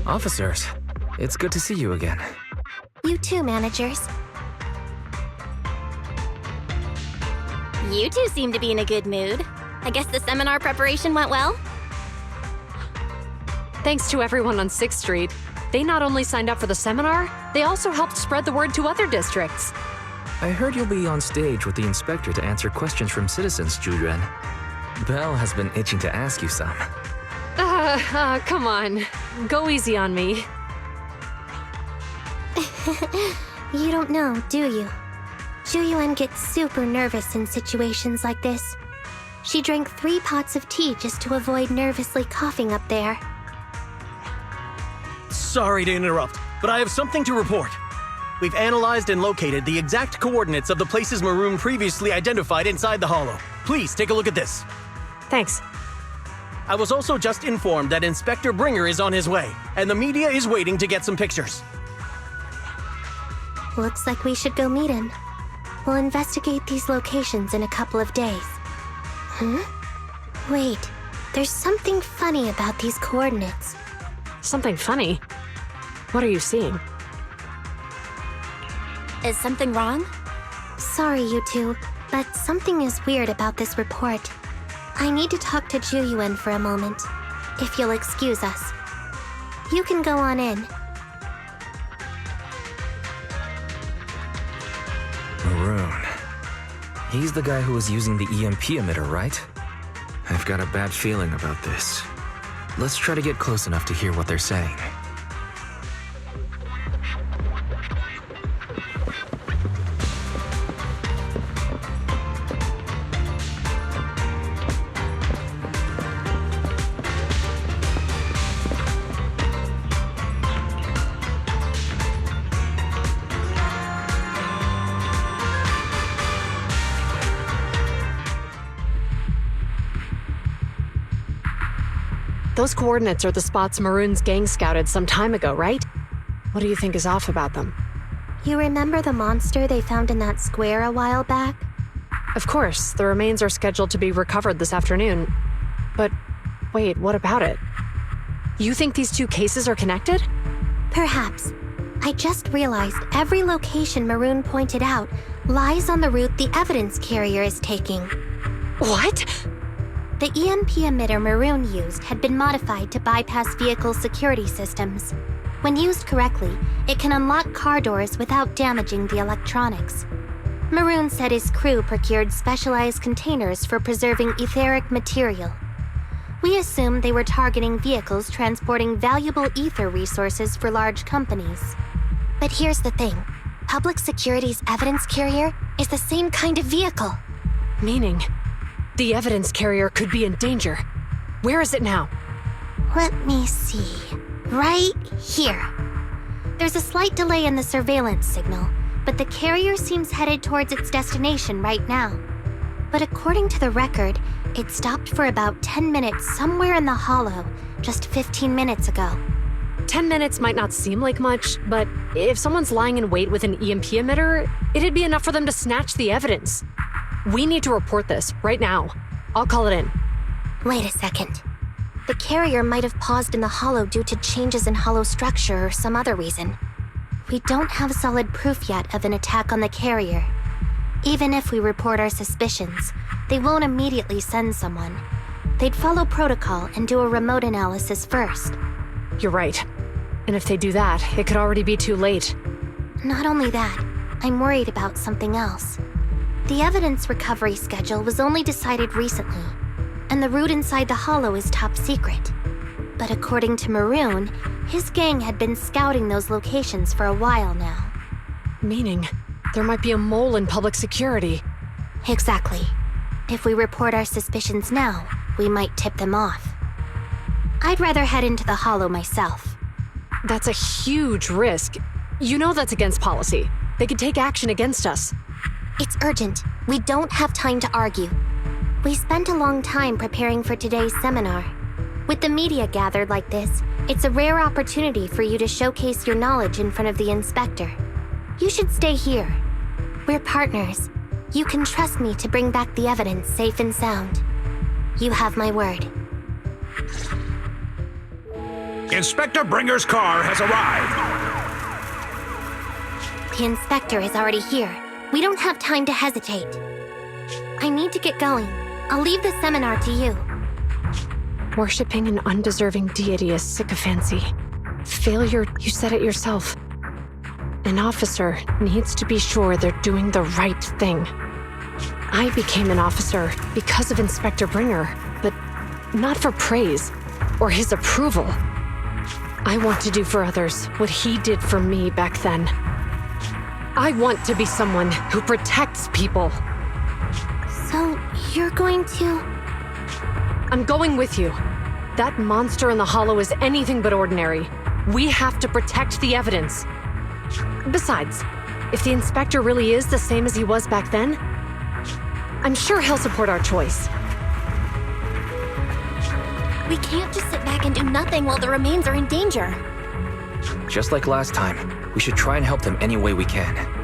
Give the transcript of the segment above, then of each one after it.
Officers, it's good to see you again. You too, managers. You two seem to be in a good mood. I guess the seminar preparation went well? Thanks to everyone on 6th Street. They not only signed up for the seminar, they also helped spread the word to other districts. I heard you'll be on stage with the inspector to answer questions from citizens, Jujuan. Belle has been itching to ask you some. Come on. Go easy on me. You don't know, do you? Juyuan gets super nervous in situations like this. She drank 3 pots of tea just to avoid nervously coughing up there. Sorry to interrupt, but I have something to report. We've analyzed and located the exact coordinates of the places Maroon previously identified inside the hollow. Please take a look at this. Thanks. I was also just informed that Inspector Bringer is on his way, and the media is waiting to get some pictures. Looks like we should go meet him. We'll investigate these locations in a couple of days. Wait, there's something funny about these coordinates. Something funny? What are you seeing? Is something wrong? Sorry, you two, but something is weird about this report. I need to talk to Juyuan for a moment, if you'll excuse us. You can go on in. Maroon. He's the guy who was using the EMP emitter, right? I've got a bad feeling about this. Let's try to get close enough to hear what they're saying. Those coordinates are the spots Maroon's gang scouted some time ago, right? What do you think is off about them? You remember the monster they found in that square a while back? Of course, the remains are scheduled to be recovered this afternoon. But wait, what about it? You think these two cases are connected? Perhaps. I just realized every location Maroon pointed out lies on the route the evidence carrier is taking. What? The EMP emitter Maroon used had been modified to bypass vehicle security systems. When used correctly, it can unlock car doors without damaging the electronics. Maroon said his crew procured specialized containers for preserving etheric material. We assumed they were targeting vehicles transporting valuable ether resources for large companies. But here's the thing. Public Security's evidence carrier is the same kind of vehicle. Meaning, the evidence carrier could be in danger. Where is it now? Let me see. Right here. There's a slight delay in the surveillance signal, but the carrier seems headed towards its destination right now. But according to the record, it stopped for about 10 minutes somewhere in the hollow, just 15 minutes ago. 10 minutes might not seem like much, but if someone's lying in wait with an EMP emitter, it'd be enough for them to snatch the evidence. We need to report this right now. I'll call it in. Wait a second. The carrier might have paused in the hollow due to changes in hollow structure or some other reason. We don't have solid proof yet of an attack on the carrier. Even if we report our suspicions, they won't immediately send someone. They'd follow protocol and do a remote analysis first. You're right. And if they do that, it could already be too late. Not only that, I'm worried about something else. The evidence recovery schedule was only decided recently, and the route inside the hollow is top secret. But according to Maroon, his gang had been scouting those locations for a while now. Meaning, there might be a mole in public security. Exactly. If we report our suspicions now, we might tip them off. I'd rather head into the hollow myself. That's a huge risk. You know that's against policy. They could take action against us. It's urgent. We don't have time to argue. We spent a long time preparing for today's seminar. With the media gathered like this, it's a rare opportunity for you to showcase your knowledge in front of the inspector. You should stay here. We're partners. You can trust me to bring back the evidence safe and sound. You have my word. Inspector Bringer's car has arrived. The inspector is already here. We don't have time to hesitate. I need to get going. I'll leave the seminar to you. Worshipping an undeserving deity is sycophancy. Failure, you said it yourself. An officer needs to be sure they're doing the right thing. I became an officer because of Inspector Bringer, but not for praise or his approval. I want to do for others what he did for me back then. I want to be someone who protects people. So, you're going to... I'm going with you. That monster in the hollow is anything but ordinary. We have to protect the evidence. Besides, if the inspector really is the same as he was back then, I'm sure he'll support our choice. We can't just sit back and do nothing while the remains are in danger. Just like last time, we should try and help them any way we can.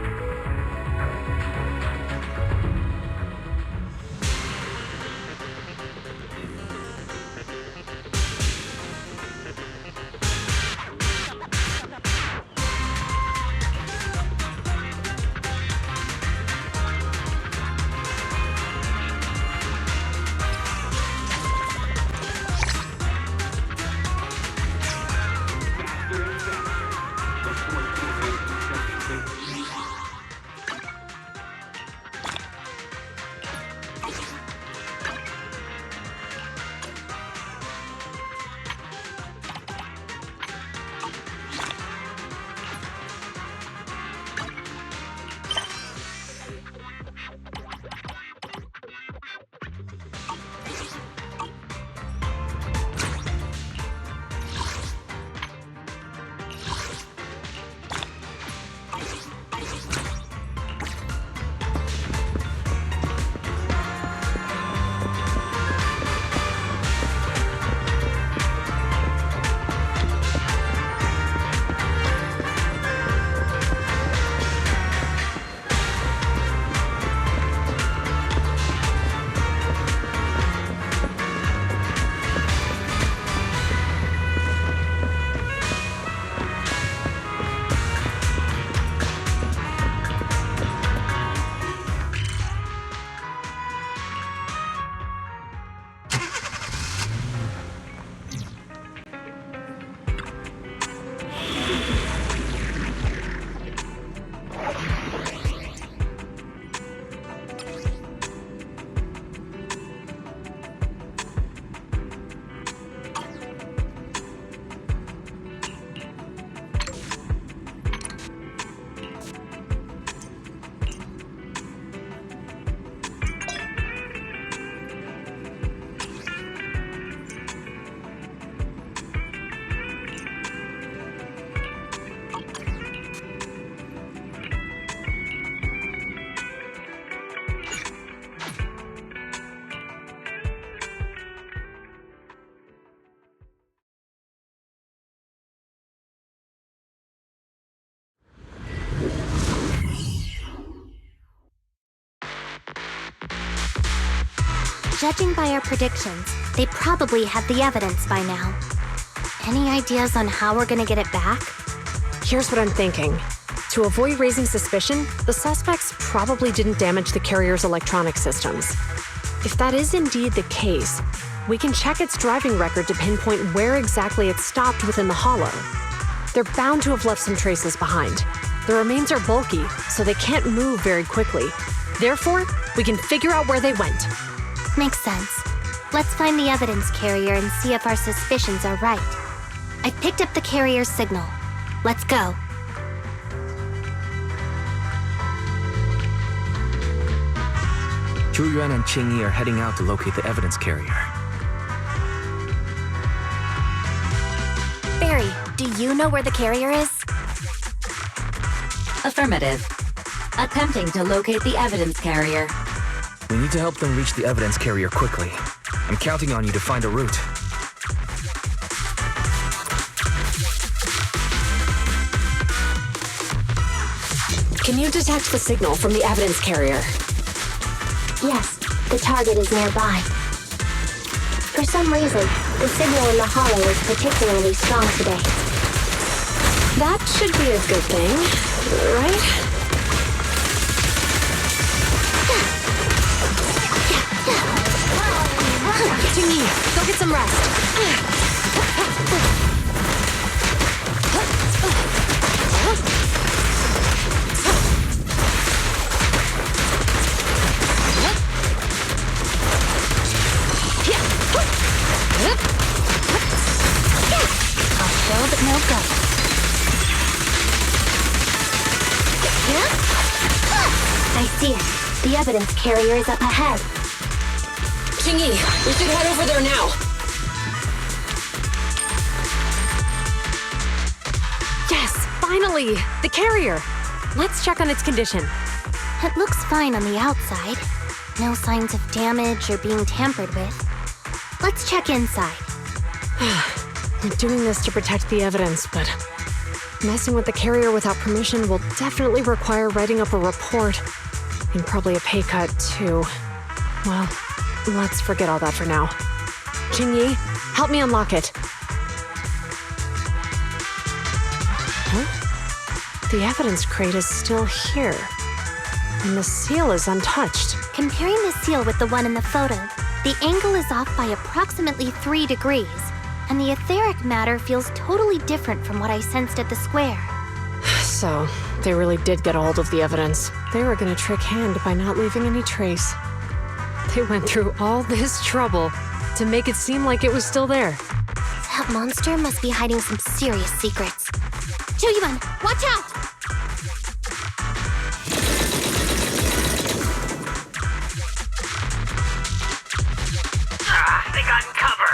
Judging by our predictions, they probably have the evidence by now. Any ideas on how we're gonna get it back? Here's what I'm thinking. To avoid raising suspicion, the suspects probably didn't damage the carrier's electronic systems. If that is indeed the case, we can check its driving record to pinpoint where exactly it stopped within the hollow. They're bound to have left some traces behind. The remains are bulky, so they can't move very quickly. Therefore, we can figure out where they went. Makes sense. Let's find the evidence carrier and see if our suspicions are right. I picked up the carrier's signal. Let's go. Zhu Yuan and Qing Yi are heading out to locate the evidence carrier. Barry, do you know where the carrier is? Affirmative. Attempting to locate the evidence carrier. We need to help them reach the evidence carrier quickly. I'm counting on you to find a route. Can you detect the signal from the evidence carrier? Yes, the target is nearby. For some reason, the signal in the hollow is particularly strong today. That should be a good thing, right? Jingyi, go get some rest. Go, but no go. I see it. The evidence carrier is up ahead. Jingyi, we should head over there now. Yes, finally! The carrier! Let's check on its condition. It looks fine on the outside. No signs of damage or being tampered with. Let's check inside. I'm doing this to protect the evidence, but messing with the carrier without permission will definitely require writing up a report. And probably a pay cut, too. Well, let's forget all that for now. Jingyi, help me unlock it. Huh? The evidence crate is still here. And the seal is untouched. Comparing the seal with the one in the photo, the angle is off by approximately 3 degrees, and the etheric matter feels totally different from what I sensed at the square. So, they really did get a hold of the evidence. They were gonna trick Hand by not leaving any trace. They went through all this trouble to make it seem like it was still there. That monster must be hiding some serious secrets. Choyuan, watch out! They got in cover.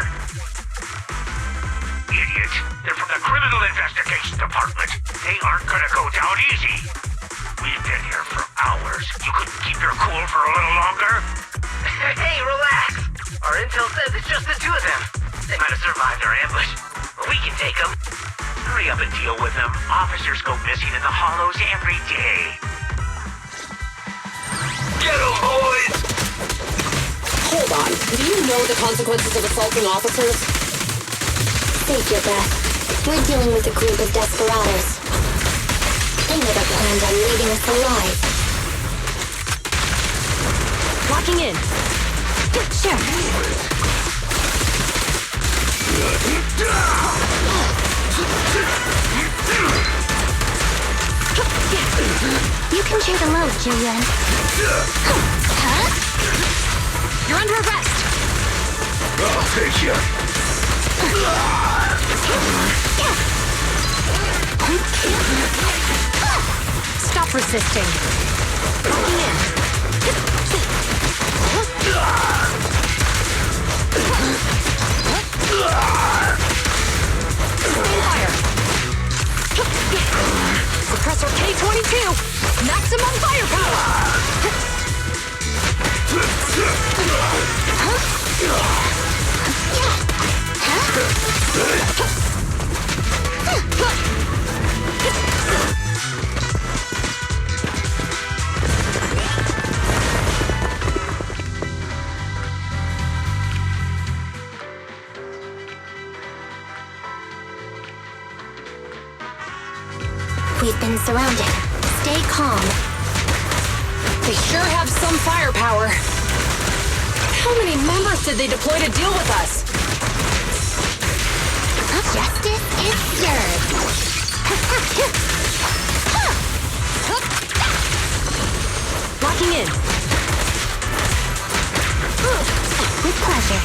Idiot. They're from the Criminal Investigation Department. They aren't gonna go down easy. We've been here for hours. You couldn't keep your cool for a little longer? Hey, relax. Our intel says it's just the two of them. They might have survived our ambush, but we can take them. Hurry up and deal with them. Officers go missing in the hollows every day. Get them, boys! Hold on. Do you know the consequences of assaulting officers? Save your breath. We're dealing with a group of desperados. They never planned on leaving us alive. Locking in. Sure. You can share the load, Jillian. Huh? You're under arrest! I'll take you. Stop resisting. Locking in. Stand fire. Suppressor K-22. Maximum firepower. We've been surrounded. Stay calm. They sure have some firepower. How many members did they deploy to deal with us? Justice is served. Locking in. With pleasure.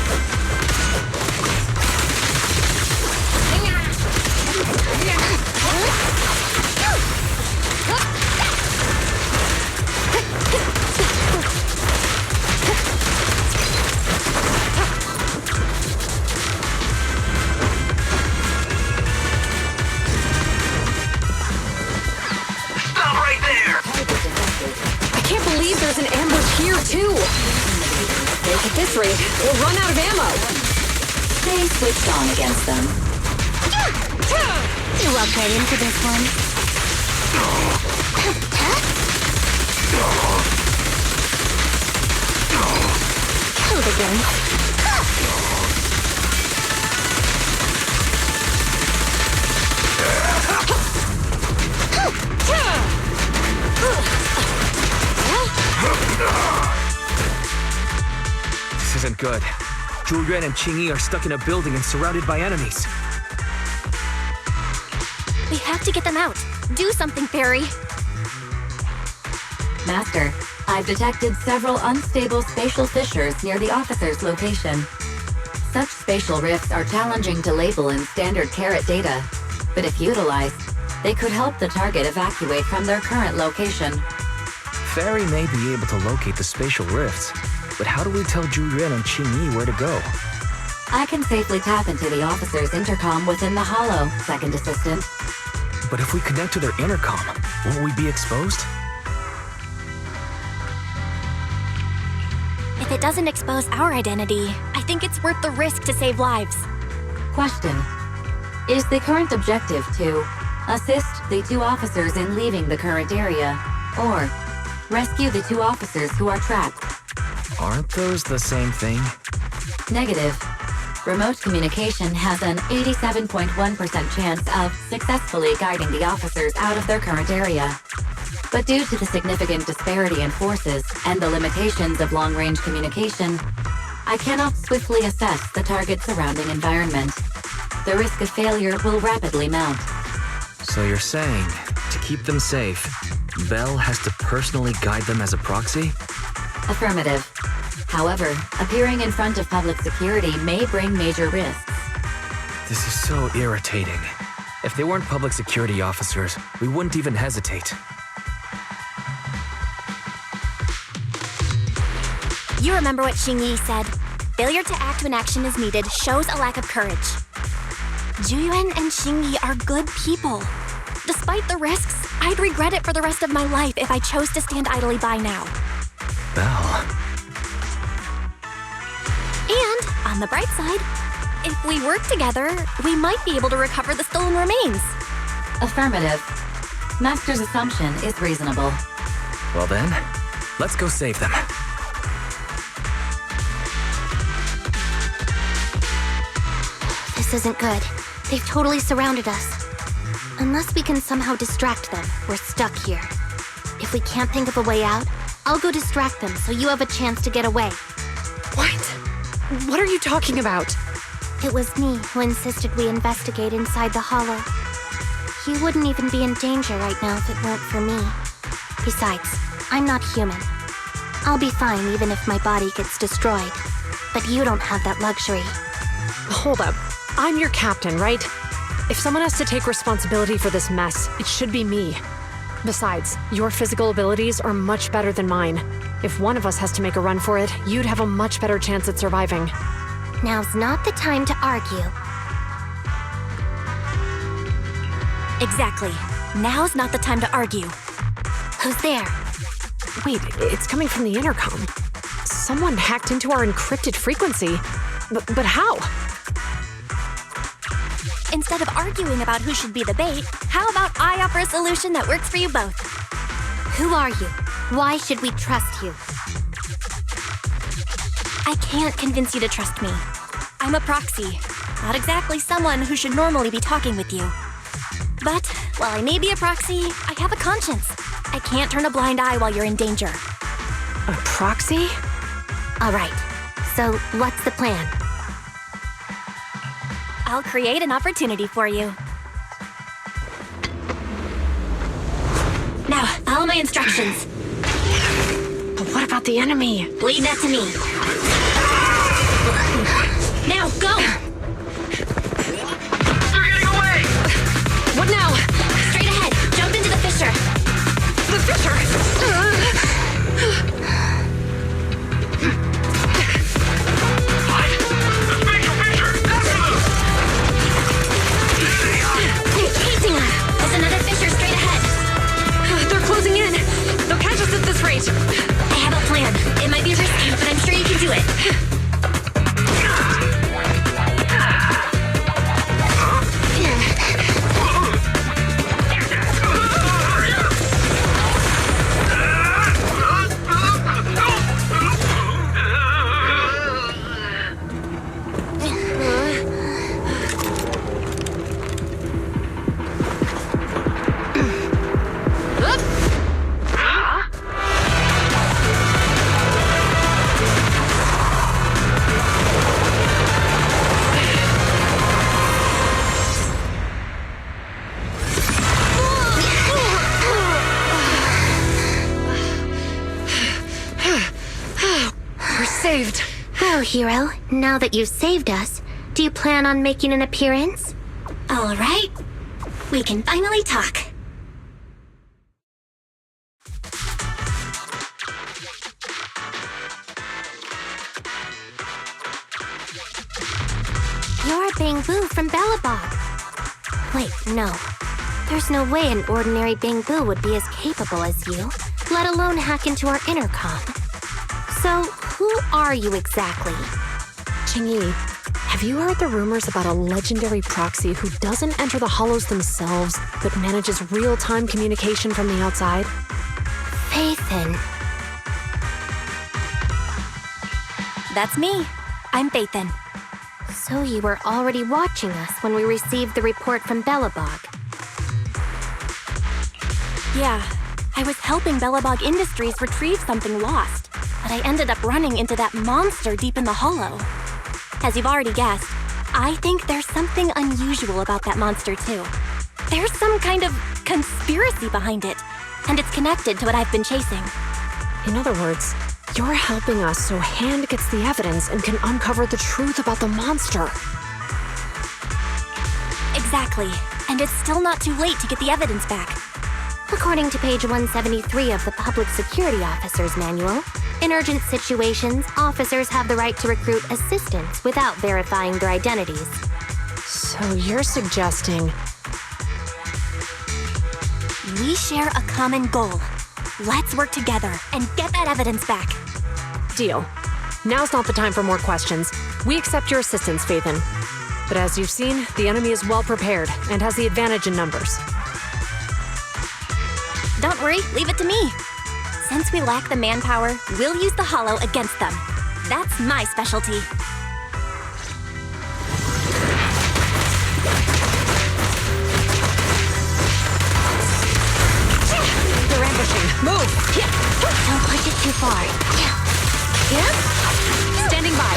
Stop right there! I can't believe there's an ambush here, too. At this rate, we'll run out of ammo. They switched on against them. You walked right into this one. Hold again. good. Zhu Yuan and Qing Yi are stuck in a building and surrounded by enemies. We have to get them out. Do something, Fairy. Master, I've detected several unstable spatial fissures near the officer's location. Such spatial rifts are challenging to label in standard carrot data, but if utilized, they could help the target evacuate from their current location. Fairy may be able to locate the spatial rifts, but how do we tell Zhu Yuan and Qing Yi where to go? I can safely tap into the officer's intercom within the hollow, second assistant. But if we connect to their intercom, won't we be exposed? If it doesn't expose our identity, I think it's worth the risk to save lives. Question. Is the current objective to assist the 2 officers in leaving the current area, or rescue the 2 officers who are trapped? Aren't those the same thing? Negative. Remote communication has an 87.1% chance of successfully guiding the officers out of their current area. But due to the significant disparity in forces and the limitations of long-range communication, I cannot swiftly assess the target's surrounding environment. The risk of failure will rapidly mount. So you're saying, to keep them safe, Belle has to personally guide them as a proxy? Affirmative. However, appearing in front of public security may bring major risks. This is so irritating. If they weren't public security officers, we wouldn't even hesitate. You remember what Xing Yi said. Failure to act when action is needed shows a lack of courage. Zhu Yuan and Xing Yi are good people. Despite the risks, I'd regret it for the rest of my life if I chose to stand idly by now. Belle. And, on the bright side, if we work together, we might be able to recover the stolen remains. Affirmative. Master's assumption is reasonable. Well then, let's go save them. This isn't good. They've totally surrounded us. Unless we can somehow distract them, we're stuck here. If we can't think of a way out, I'll go distract them so you have a chance to get away. What? What are you talking about? It was me who insisted we investigate inside the hollow. You wouldn't even be in danger right now if it weren't for me. Besides, I'm not human. I'll be fine even if my body gets destroyed. But you don't have that luxury. Hold up. I'm your captain, right? If someone has to take responsibility for this mess, it should be me. Besides, your physical abilities are much better than mine. If one of us has to make a run for it, you'd have a much better chance at surviving. Now's not the time to argue. Exactly. Now's not the time to argue. Who's there? Wait, it's coming from the intercom. Someone hacked into our encrypted frequency. But how? Instead of arguing about who should be the bait, how about I offer a solution that works for you both? Who are you? Why should we trust you? I can't convince you to trust me. I'm a proxy, not exactly someone who should normally be talking with you. But while I may be a proxy, I have a conscience. I can't turn a blind eye while you're in danger. A proxy? All right. So, what's the plan? I'll create an opportunity for you. Now, follow my instructions. But what about the enemy? Leave that to me. Now, go! They're getting away! What now? Straight ahead. Jump into the fissure. The fissure! What? The spatial fissure! After them! They're chasing us. There's another fissure straight ahead. They're closing in. They'll catch us at this rate. I have a plan. It might be risky, but I'm sure you can do it. hero. Now that you've saved us, do you plan on making an appearance? All right. We can finally talk. You're Bangbu from Balabog. Wait, no. There's no way an ordinary Bangbu would be as capable as you, let alone hack into our intercom. So, who are you exactly? Qingyi, have you heard the rumors about a legendary proxy who doesn't enter the hollows themselves, but manages real-time communication from the outside? Faithin. That's me. I'm Faithin. So you were already watching us when we received the report from Belobog. Yeah, I was helping Belobog Industries retrieve something lost, but I ended up running into that monster deep in the hollow. As you've already guessed, I think there's something unusual about that monster too. There's some kind of conspiracy behind it, and it's connected to what I've been chasing. In other words, you're helping us so Hand gets the evidence and can uncover the truth about the monster. Exactly, and it's still not too late to get the evidence back. According to page 173 of the Public Security Officer's Manual, in urgent situations, officers have the right to recruit assistants without verifying their identities. So you're suggesting... We share a common goal. Let's work together and get that evidence back. Deal. Now's not the time for more questions. We accept your assistance, Faithin. But as you've seen, the enemy is well prepared and has the advantage in numbers. Don't worry, leave it to me. Since we lack the manpower, we'll use the hollow against them. That's my specialty. They're ambushing. Move! Don't push it too far. Standing by.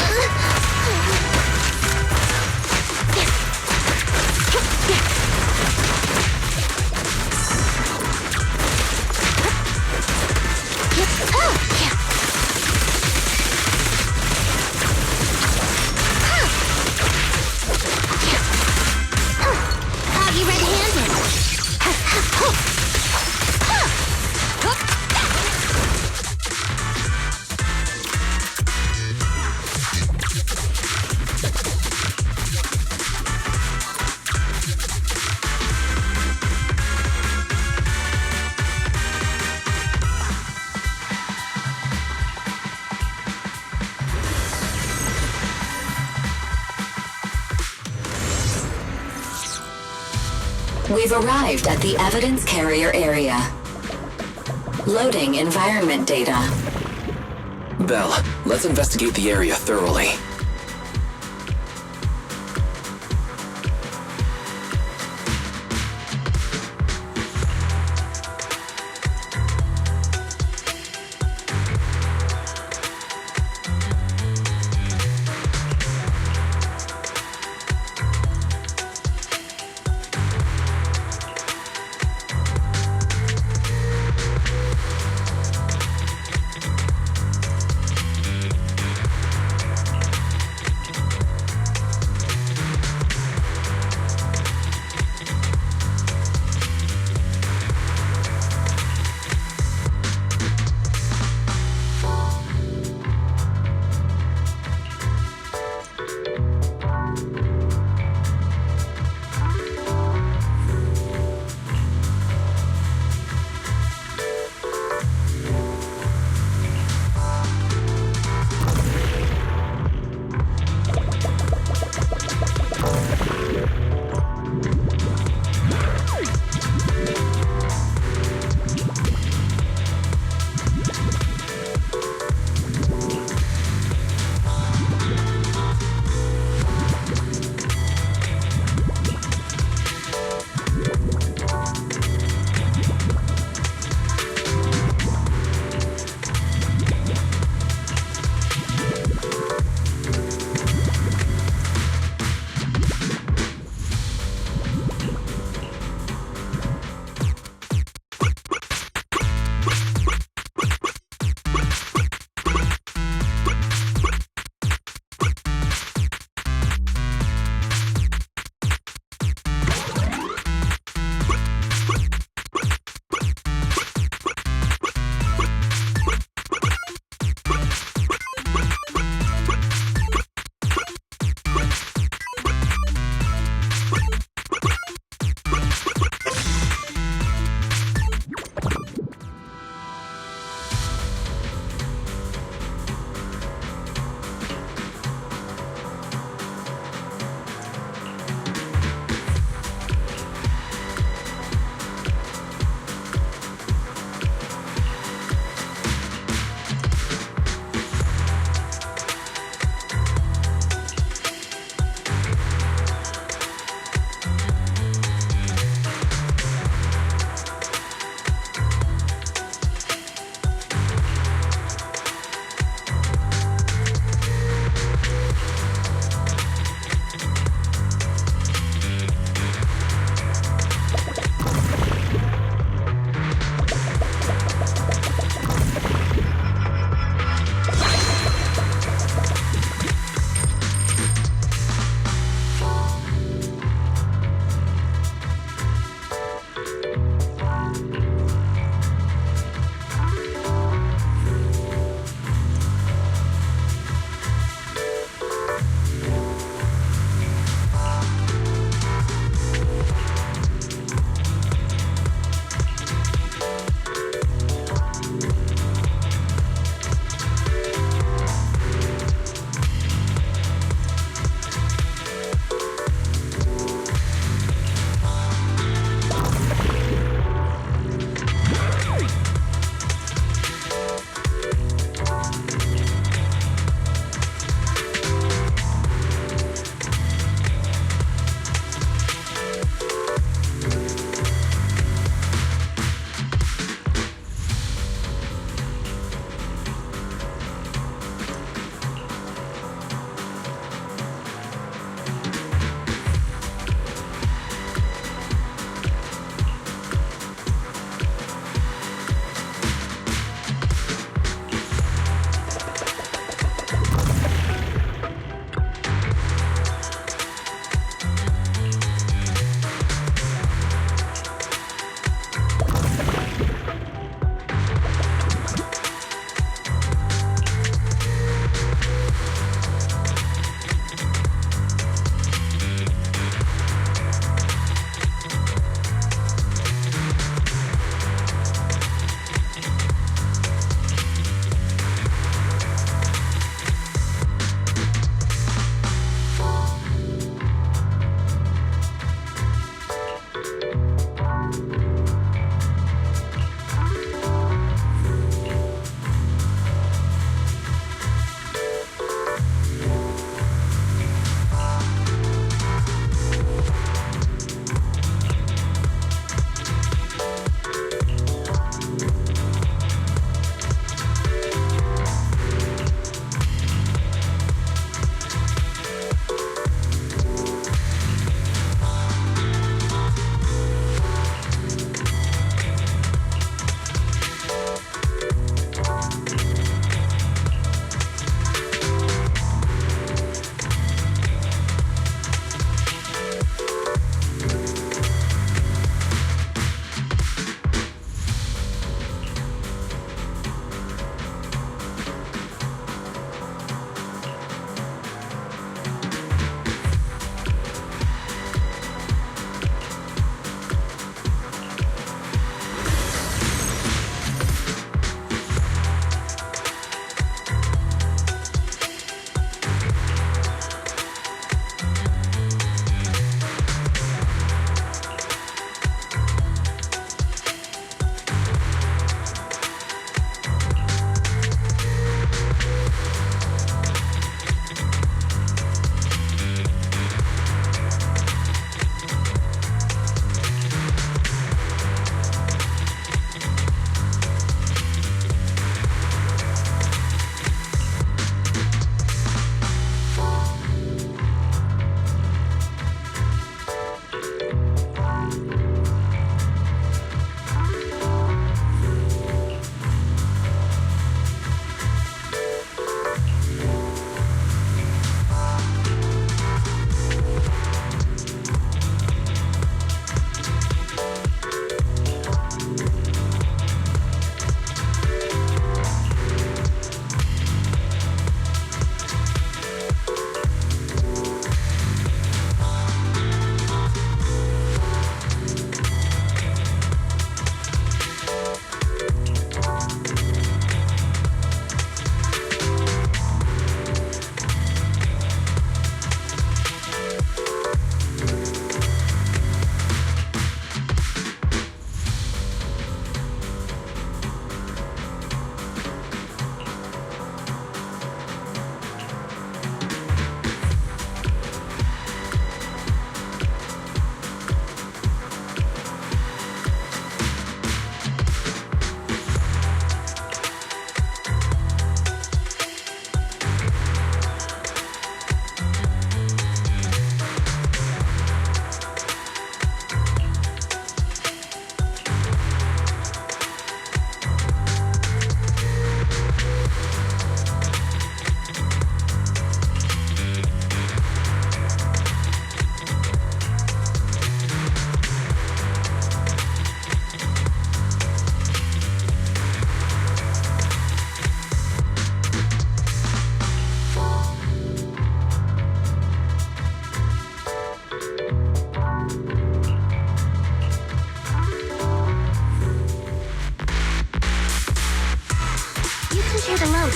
How'd you red-handed? We've arrived at the evidence carrier area. Loading environment data. Belle, let's investigate the area thoroughly.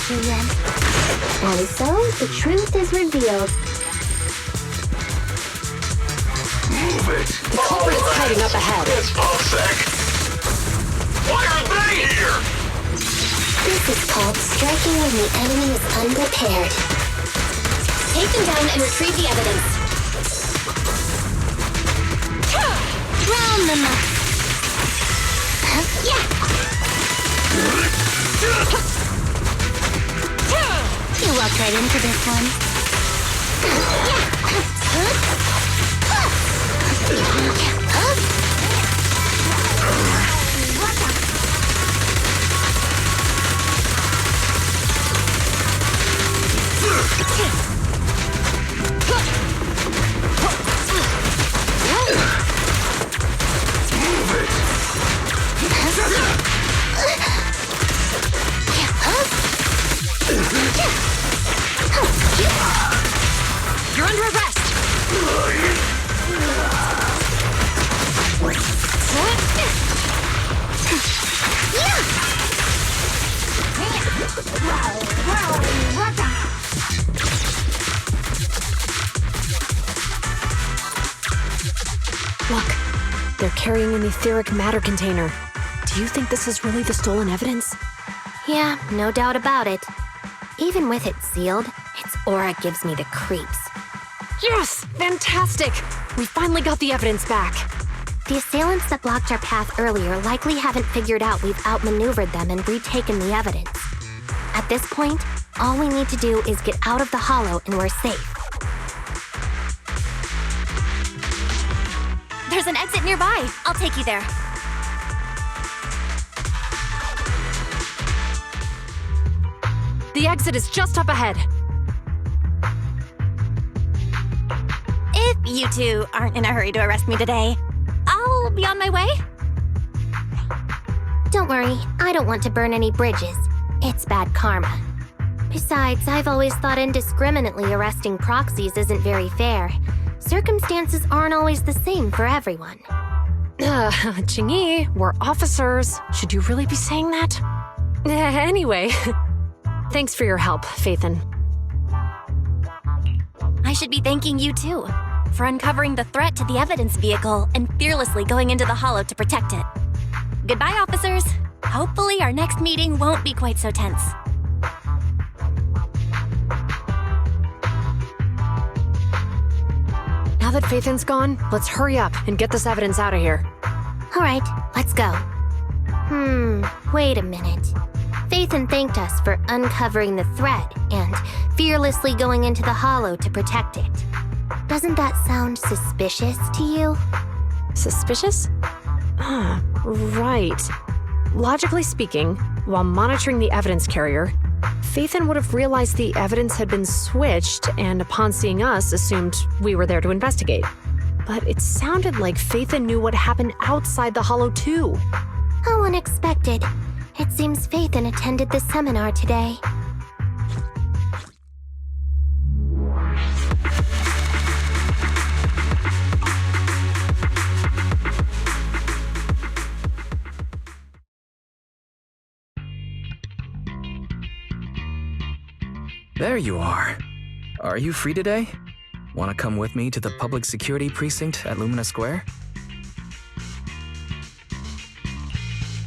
Julian. And so, the truth is revealed. Move it. The culprit is hiding up ahead. It's Paulsec. Why are they here? This is called striking when the enemy is unprepared. Take them down and retrieve the evidence. Round them up. Yeah! You walked right into this one. You're under arrest! Look, they're carrying an etheric matter container. Do you think this is really the stolen evidence? Yeah, no doubt about it. Even with it sealed, its aura gives me the creeps. Yes! Fantastic! We finally got the evidence back. The assailants that blocked our path earlier likely haven't figured out we've outmaneuvered them and retaken the evidence. At this point, all we need to do is get out of the hollow and we're safe. There's an exit nearby. I'll take you there. The exit is just up ahead. If you two aren't in a hurry to arrest me today, I'll be on my way. Don't worry, I don't want to burn any bridges. It's bad karma. Besides, I've always thought indiscriminately arresting proxies isn't very fair. Circumstances aren't always the same for everyone. Qingyi, we're officers. Should you really be saying that? Anyway, thanks for your help, Phaethon. I should be thanking you too, for uncovering the threat to the evidence vehicle and fearlessly going into the hollow to protect it. Goodbye, officers. Hopefully our next meeting won't be quite so tense. Now that Phaethon's gone, let's hurry up and get this evidence out of here. All right, let's go. Wait a minute. Phaethon thanked us for uncovering the threat and fearlessly going into the hollow to protect it. Doesn't that sound suspicious to you? Suspicious? Right. Logically speaking, while monitoring the evidence carrier, Phaethon would have realized the evidence had been switched and upon seeing us assumed we were there to investigate. But it sounded like Phaethon knew what happened outside the hollow too. How unexpected. It seems Phaethon attended the seminar today. There you are. Are you free today? Want to come with me to the public security precinct at Lumina Square?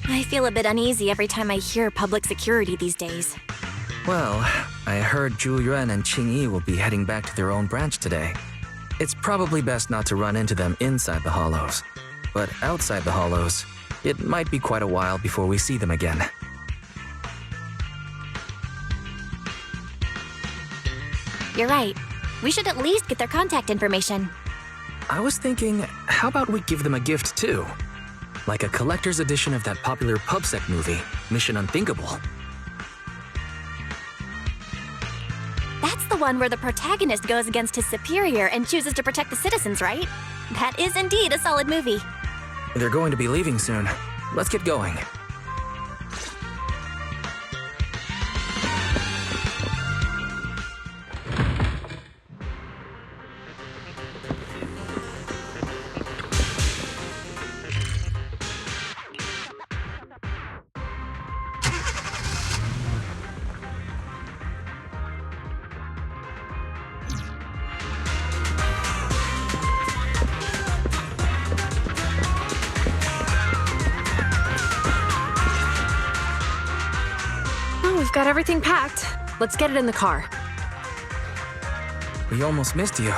I feel a bit uneasy every time I hear public security these days. Well, I heard Zhu Yuan and Qingyi will be heading back to their own branch today. It's probably best not to run into them inside the hollows. But outside the hollows, it might be quite a while before we see them again. You're right. We should at least get their contact information. I was thinking, how about we give them a gift too? Like a collector's edition of that popular PubSec movie, Mission Unthinkable. That's the one where the protagonist goes against his superior and chooses to protect the citizens, right? That is indeed a solid movie. They're going to be leaving soon. Let's get going. We've got everything packed. Let's get it in the car. We almost missed you.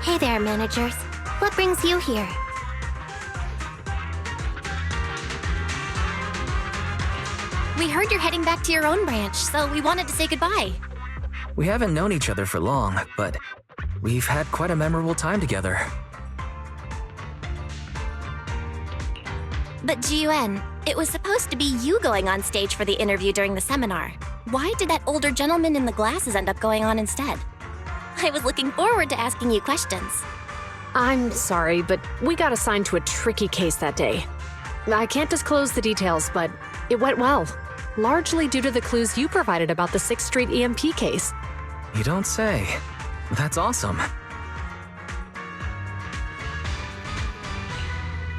Hey there, managers. What brings you here? We heard you're heading back to your own branch, so we wanted to say goodbye. We haven't known each other for long, but we've had quite a memorable time together. But Ji-Yuan, it was supposed to be you going on stage for the interview during the seminar. Why did that older gentleman in the glasses end up going on instead? I was looking forward to asking you questions. I'm sorry, but we got assigned to a tricky case that day. I can't disclose the details, but it went well. Largely due to the clues you provided about the 6th Street EMP case. You don't say. That's awesome.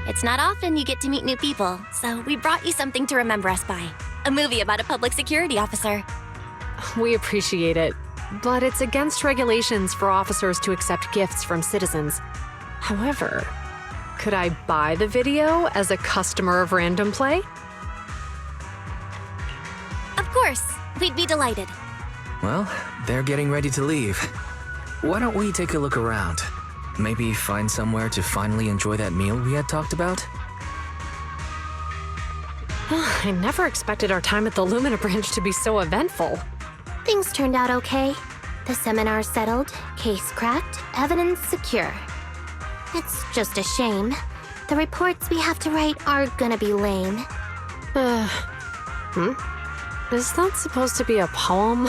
It's not often you get to meet new people, so we brought you something to remember us by. A movie about a public security officer. We appreciate it, but it's against regulations for officers to accept gifts from citizens. However, could I buy the video as a customer of Random Play? Of course, we'd be delighted. Well, they're getting ready to leave. Why don't we take a look around? Maybe find somewhere to finally enjoy that meal we had talked about? I never expected our time at the Lumina branch to be so eventful. Things turned out okay. The seminar settled, case cracked, evidence secure. It's just a shame. The reports we have to write are gonna be lame. Is that supposed to be a poem?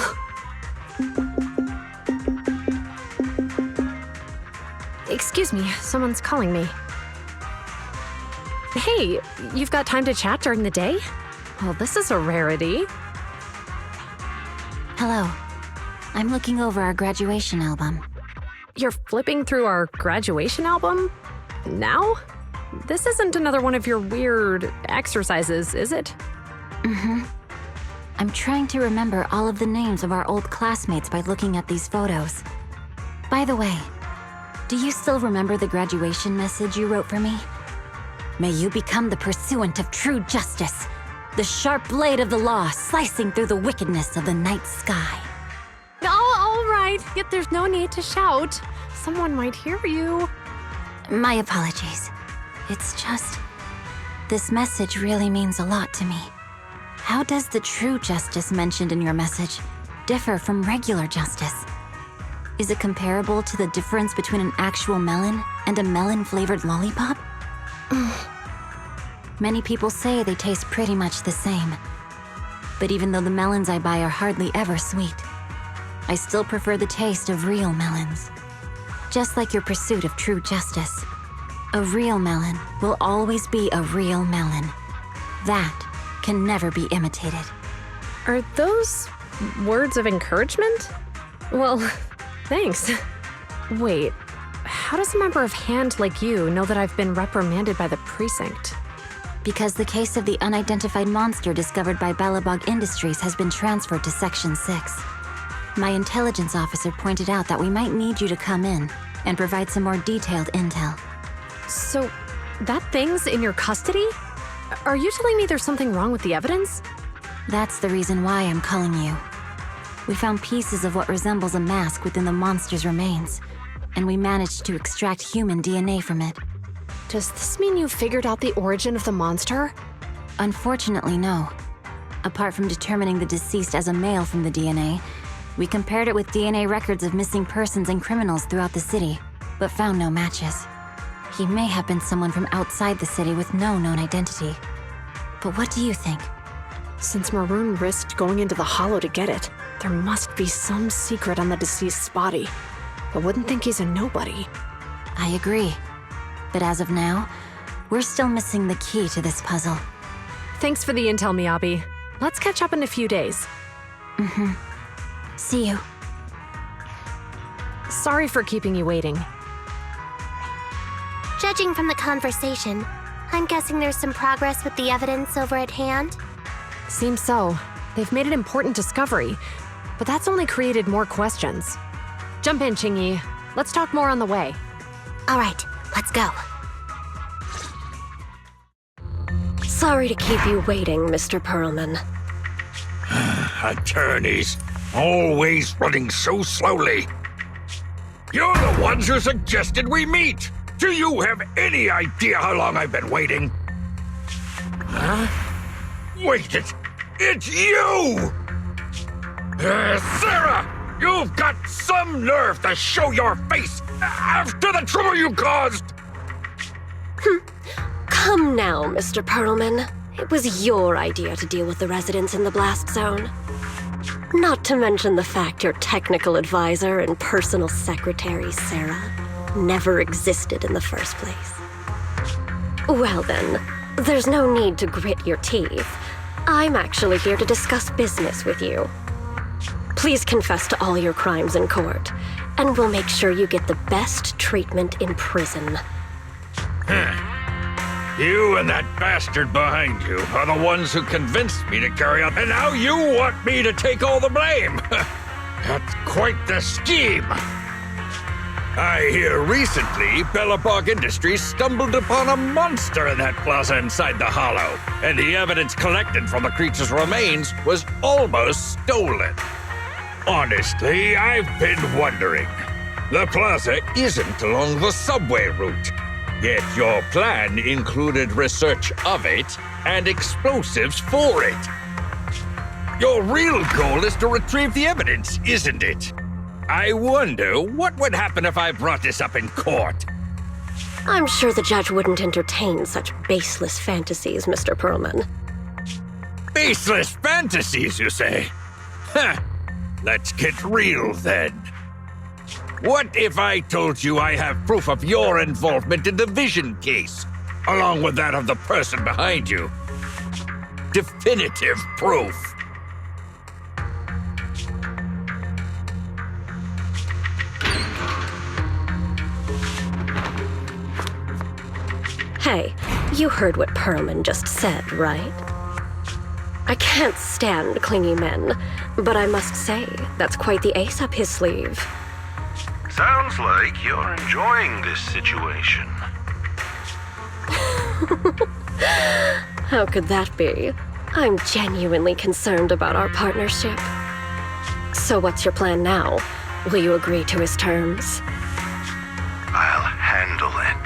Excuse me, someone's calling me. Hey, you've got time to chat during the day? Well, this is a rarity. Hello. I'm looking over our graduation album. You're flipping through our graduation album? Now? This isn't another one of your weird exercises, is it? I'm trying to remember all of the names of our old classmates by looking at these photos. By the way, do you still remember the graduation message you wrote for me? May you become the pursuant of true justice, the sharp blade of the law slicing through the wickedness of the night sky. Oh, all right. Yet there's no need to shout. Someone might hear you. My apologies. It's just, this message really means a lot to me. How does the true justice mentioned in your message differ from regular justice? Is it comparable to the difference between an actual melon and a melon-flavored lollipop? Many people say they taste pretty much the same. But even though the melons I buy are hardly ever sweet, I still prefer the taste of real melons. Just like your pursuit of true justice. A real melon will always be a real melon. That can never be imitated. Are those words of encouragement? Well, thanks. Wait, how does a member of HAND like you know that I've been reprimanded by the precinct? Because the case of the unidentified monster discovered by Balabog Industries has been transferred to Section 6. My intelligence officer pointed out that we might need you to come in and provide some more detailed intel. So, that thing's in your custody? Are you telling me there's something wrong with the evidence? That's the reason why I'm calling you. We found pieces of what resembles a mask within the monster's remains, and we managed to extract human DNA from it. Does this mean you figured out the origin of the monster? Unfortunately, no. Apart from determining the deceased as a male from the DNA, we compared it with DNA records of missing persons and criminals throughout the city, but found no matches. He may have been someone from outside the city with no known identity. But what do you think? Since Maroon risked going into the Hollow to get it, there must be some secret on the deceased's body. I wouldn't think he's a nobody. I agree. But as of now, we're still missing the key to this puzzle. Thanks for the intel, Miyabi. Let's catch up in a few days. See you. Sorry for keeping you waiting. Judging from the conversation, I'm guessing there's some progress with the evidence over at HAND? Seems so. They've made an important discovery, but that's only created more questions. Jump in, Qingyi. Let's talk more on the way. All right, let's go. Sorry to keep you waiting, Mr. Perlman. Attorneys, always running so slowly. You're the ones who suggested we meet. Do you have any idea how long I've been waiting? Huh? Wait, it's you! Sarah! You've got some nerve to show your face after the trouble you caused! Come now, Mr. Perlman. It was your idea to deal with the residents in the blast zone. Not to mention the fact your technical advisor and personal secretary, Sarah, never existed in the first place. Well then, there's no need to grit your teeth. I'm actually here to discuss business with you. Please confess to all your crimes in court, and we'll make sure you get the best treatment in prison. You and that bastard behind you are the ones who convinced me to carry out, and now you want me to take all the blame. That's quite the scheme. I hear recently Bellabog Industries stumbled upon a monster in that plaza inside the hollow, and the evidence collected from the creature's remains was almost stolen. Honestly, I've been wondering. The plaza isn't along the subway route. Yet your plan included research of it and explosives for it. Your real goal is to retrieve the evidence, isn't it? I wonder what would happen if I brought this up in court. I'm sure the judge wouldn't entertain such baseless fantasies, Mr. Perlman. Baseless fantasies, you say? Huh. Let's get real then. What if I told you I have proof of your involvement in the Vision case, along with that of the person behind you? Definitive proof. Hey, you heard what Perlman just said, right? I can't stand clingy men, but I must say, that's quite the ace up his sleeve. Sounds like you're enjoying this situation. How could that be? I'm genuinely concerned about our partnership. So what's your plan now? Will you agree to his terms? I'll handle it.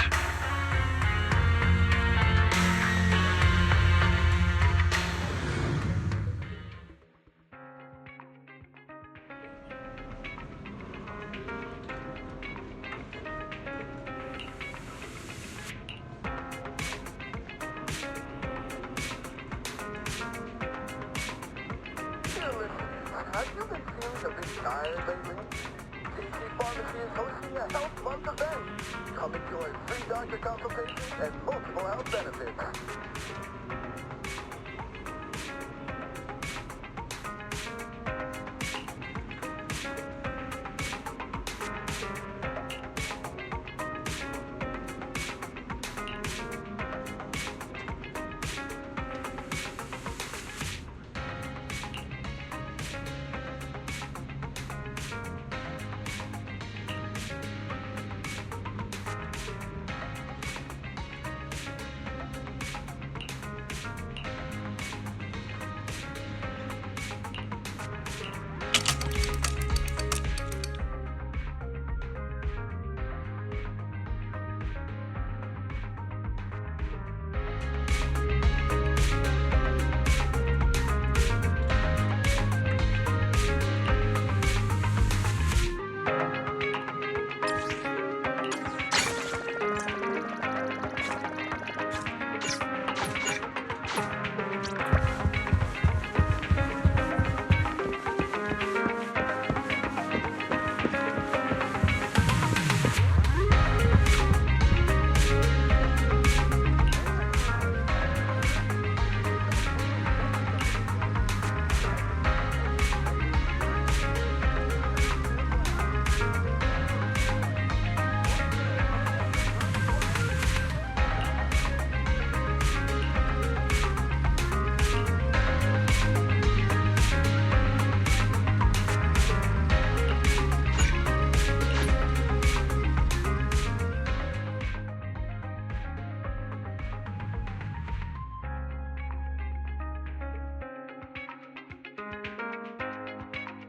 Have you been feeling a bit tired lately? DC Pharmacy is hosting a Health Month event. Come enjoy free doctor consultations and multiple health benefits.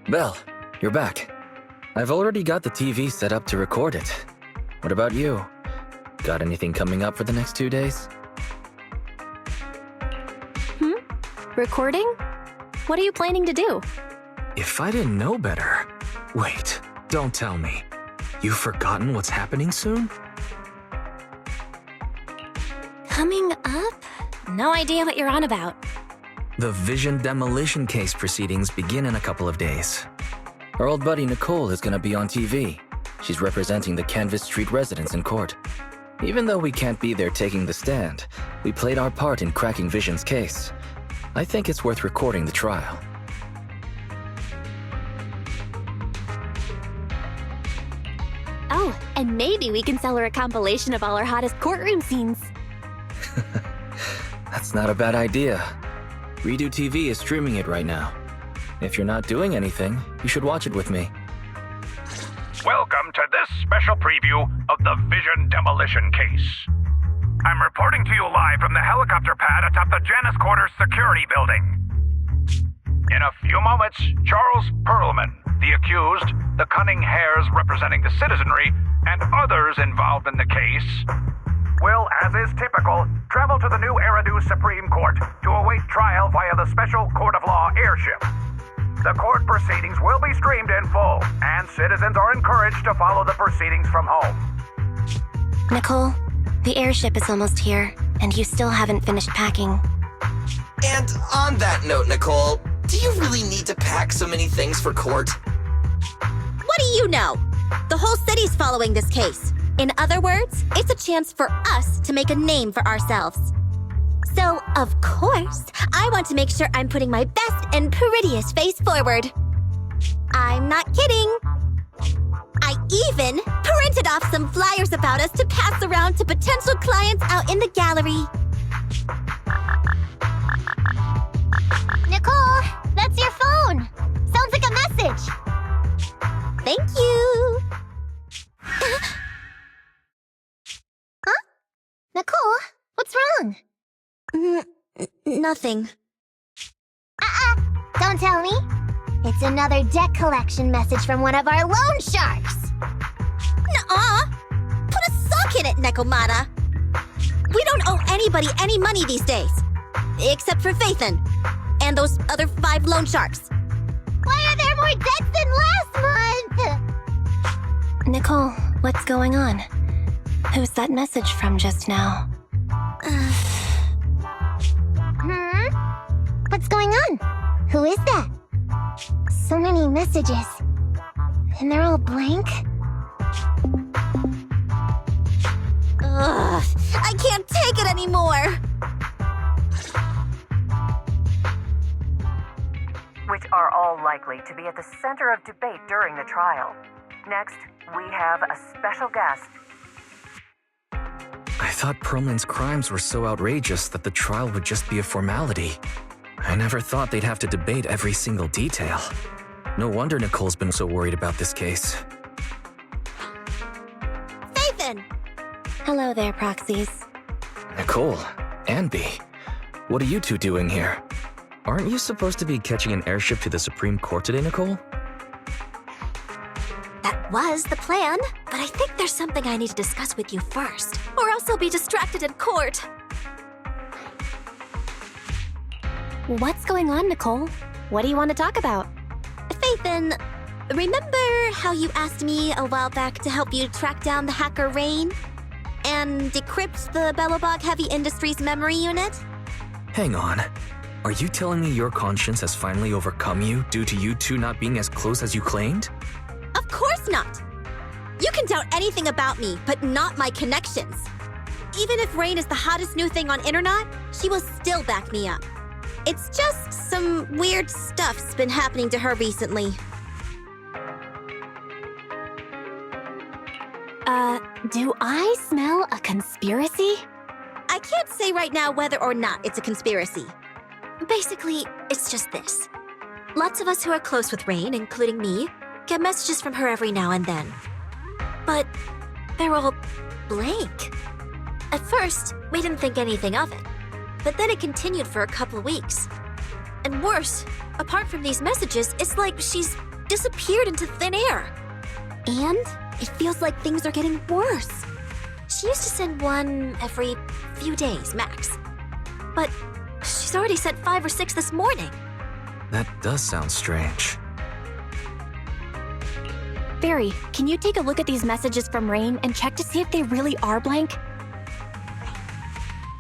Belle, you're back. I've already got the TV set up to record it. What about you? Got anything coming up for the next 2 days? Recording? What are you planning to do? If I didn't know better... Wait, don't tell me. You've forgotten what's happening soon? Coming up? No idea what you're on about. The Vision demolition case proceedings begin in a couple of days. Our old buddy Nicole is gonna be on TV. She's representing the Canvas Street residents in court. Even though we can't be there taking the stand, we played our part in cracking Vision's case. I think it's worth recording the trial. Oh, and maybe we can sell her a compilation of all our hottest courtroom scenes. That's not a bad idea. Redo TV is streaming it right now. If you're not doing anything, you should watch it with me. Welcome to this special preview of the Vision demolition case. I'm reporting to you live from the helicopter pad atop the Janus Quarters security building. In a few moments, Charles Perlman, the accused, the cunning hares representing the citizenry, and others involved in the case, will, as is typical, travel to the new Eridu Supreme Court to await trial via the Special Court of Law airship. The court proceedings will be streamed in full, and citizens are encouraged to follow the proceedings from home. Nicole, the airship is almost here, and you still haven't finished packing. And on that note, Nicole, do you really need to pack so many things for court? What do you know? The whole city's following this case. In other words, it's a chance for us to make a name for ourselves. So, of course, I want to make sure I'm putting my best and prettiest face forward. I'm not kidding. I even printed off some flyers about us to pass around to potential clients out in the gallery. Nicole, that's your phone. Sounds like a message. Thank you. Huh? Nicole, what's wrong? Nothing. Don't tell me. It's another debt collection message from one of our loan sharks. Nuh-uh. Put a sock in it, Nekomata. We don't owe anybody any money these days. Except for Faithin. And those other 5 loan sharks. Why are there more debts than last month? Nicole, what's going on? Who's that message from just now? What's going on? Who is that? So many messages. And they're all blank? Ugh, I can't take it anymore. Which are all likely to be at the center of debate during the trial. Next, we have a special guest. I thought Perlman's crimes were so outrageous that the trial would just be a formality. I never thought they'd have to debate every single detail. No wonder Nicole's been so worried about this case. Faithin! Hello there, proxies. Nicole, Anby, what are you two doing here? Aren't you supposed to be catching an airship to the Supreme Court today, Nicole? That was the plan, but I think there's something I need to discuss with you first, or else I'll be distracted in court. What's going on, Nicole? What do you want to talk about? Faithin, remember how you asked me a while back to help you track down the hacker Rain? And decrypt the Bellobog Heavy Industries memory unit? Hang on. Are you telling me your conscience has finally overcome you due to you two not being as close as you claimed? Of course not! You can doubt anything about me, but not my connections. Even if Rain is the hottest new thing on internet, she will still back me up. It's just some weird stuff's been happening to her recently. Do I smell a conspiracy? I can't say right now whether or not it's a conspiracy. Basically, it's just this. Lots of us who are close with Rain, including me, get messages from her every now and then. But they're all blank. At first, we didn't think anything of it. But then it continued for a couple weeks. And worse, apart from these messages, it's like she's disappeared into thin air. And it feels like things are getting worse. She used to send one every few days, max. But she's already sent 5 or 6 this morning. That does sound strange. Barry, can you take a look at these messages from Rain and check to see if they really are blank?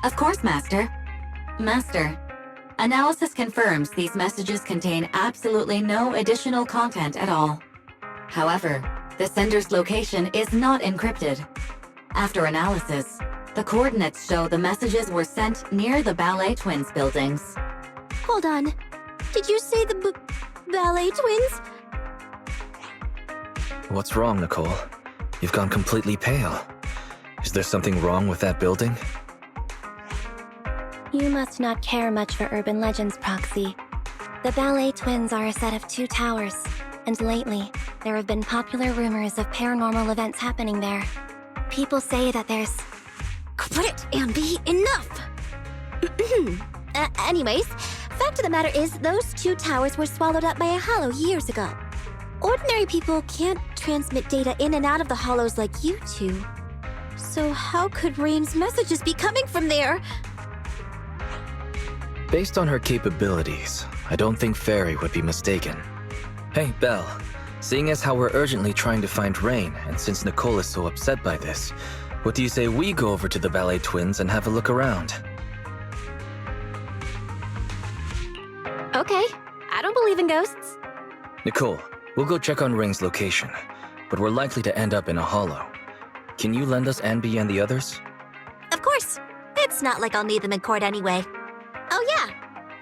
Of course, Master. Master, analysis confirms these messages contain absolutely no additional content at all. However, the sender's location is not encrypted. After analysis, the coordinates show the messages were sent near the Ballet Twins buildings. Hold on. Did you say the Ballet Twins? What's wrong, Nicole? You've gone completely pale. Is there something wrong with that building? You must not care much for urban legends, Proxy. The Ballet Twins are a set of 2 towers, and lately, there have been popular rumors of paranormal events happening there. People say that there's... Quit it, Ambi! Enough! Anyways, fact of the matter is, those 2 towers were swallowed up by a hollow years ago. Ordinary people can't transmit data in and out of the hollows like you two. So how could Rain's messages be coming from there? Based on her capabilities, I don't think Fairy would be mistaken. Hey, Belle. Seeing as how we're urgently trying to find Rain, and since Nicole is so upset by this, what do you say we go over to the Ballet Twins and have a look around? Okay, I don't believe in ghosts. Nicole, we'll go check on Rain's location, but we're likely to end up in a hollow. Can you lend us Anby and the others? Of course. It's not like I'll need them in court anyway. Oh yeah,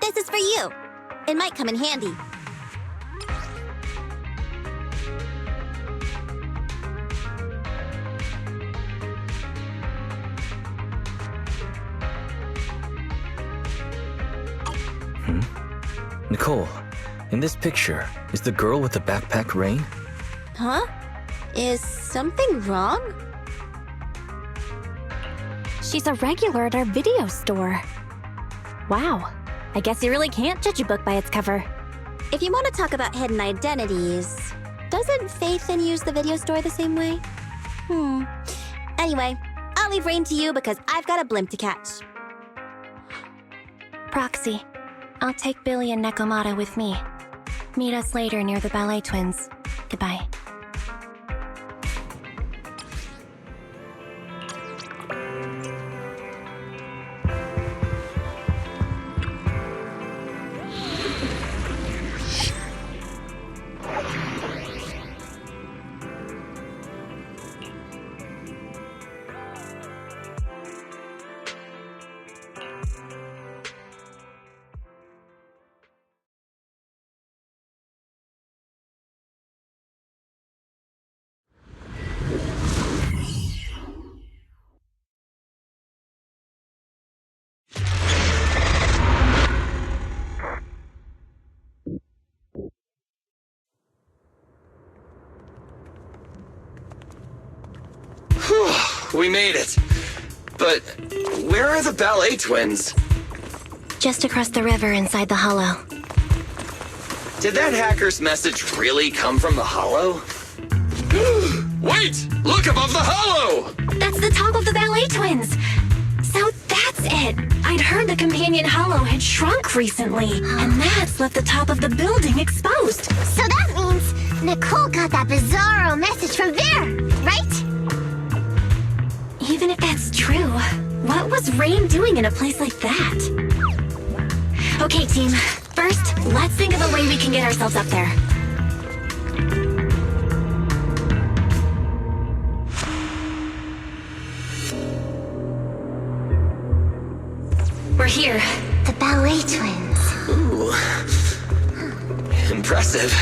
this is for you. It might come in handy. Nicole, in this picture, is the girl with the backpack Rain? Huh? Is something wrong? She's a regular at our video store. Wow, I guess you really can't judge a book by its cover. If you want to talk about hidden identities, doesn't Faithin use the video store the same way? Anyway, I'll leave Rain to you because I've got a blimp to catch. Proxy, I'll take Billy and Nekomata with me. Meet us later near the Ballet Twins. Goodbye. We made it. But where are the Ballet Twins? Just across the river inside the hollow. Did that hacker's message really come from the hollow? Wait! Look above the hollow! That's the top of the Ballet Twins! So that's it! I'd heard the companion hollow had shrunk recently, and that's left the top of the building exposed. So that means Nicole got that bizarro message from there, right? Even if that's true, what was Rain doing in a place like that? Okay, team. First, let's think of a way we can get ourselves up there. We're here. The Ballet Twins. Ooh. Impressive.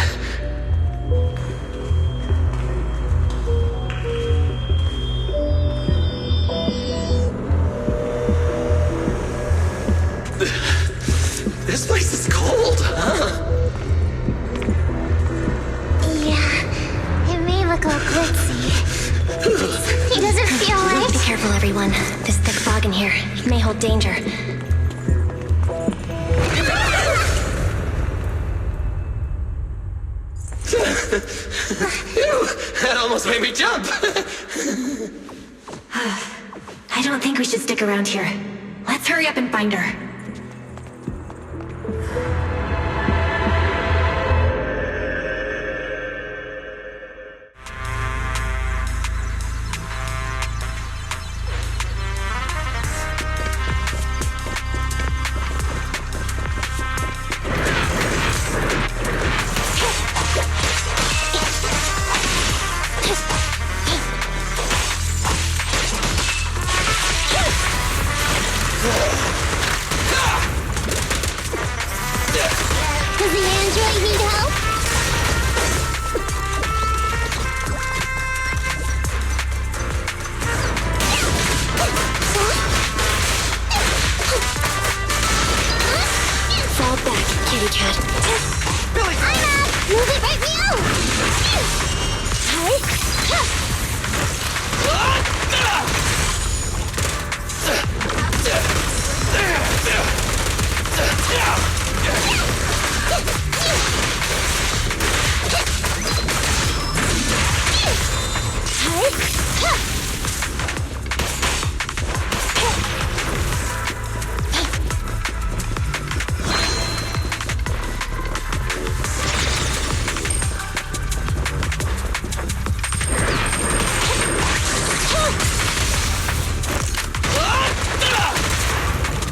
This place is cold, huh? Yeah, it may look all glitzy. He doesn't feel right. Be careful, everyone. There's thick fog in here. It may hold danger. Phew, that almost made me jump. I don't think we should stick around here. Let's hurry up and find her. Does the android need help? Fall back, kitty cat. Billy! I'm up! Move it right now!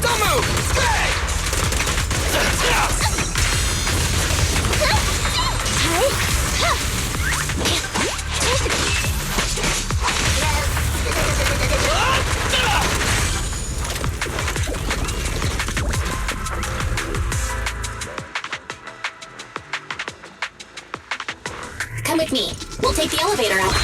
Don't move! Stay! Come with me. We'll take the elevator up.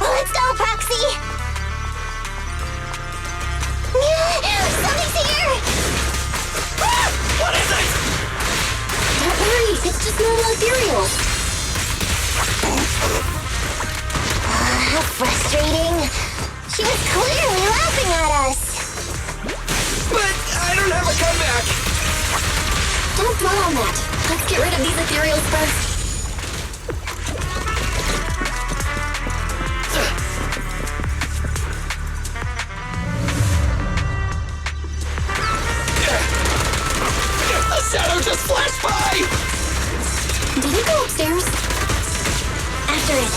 Let's go, Proxy! Something's here! What is it? Don't worry, it's just normal ethereal. How frustrating. She was clearly laughing at us. But I don't have a comeback. Don't dwell on that. Let's get rid of these ethereals first. A shadow just flashed by! Did it go upstairs? After it.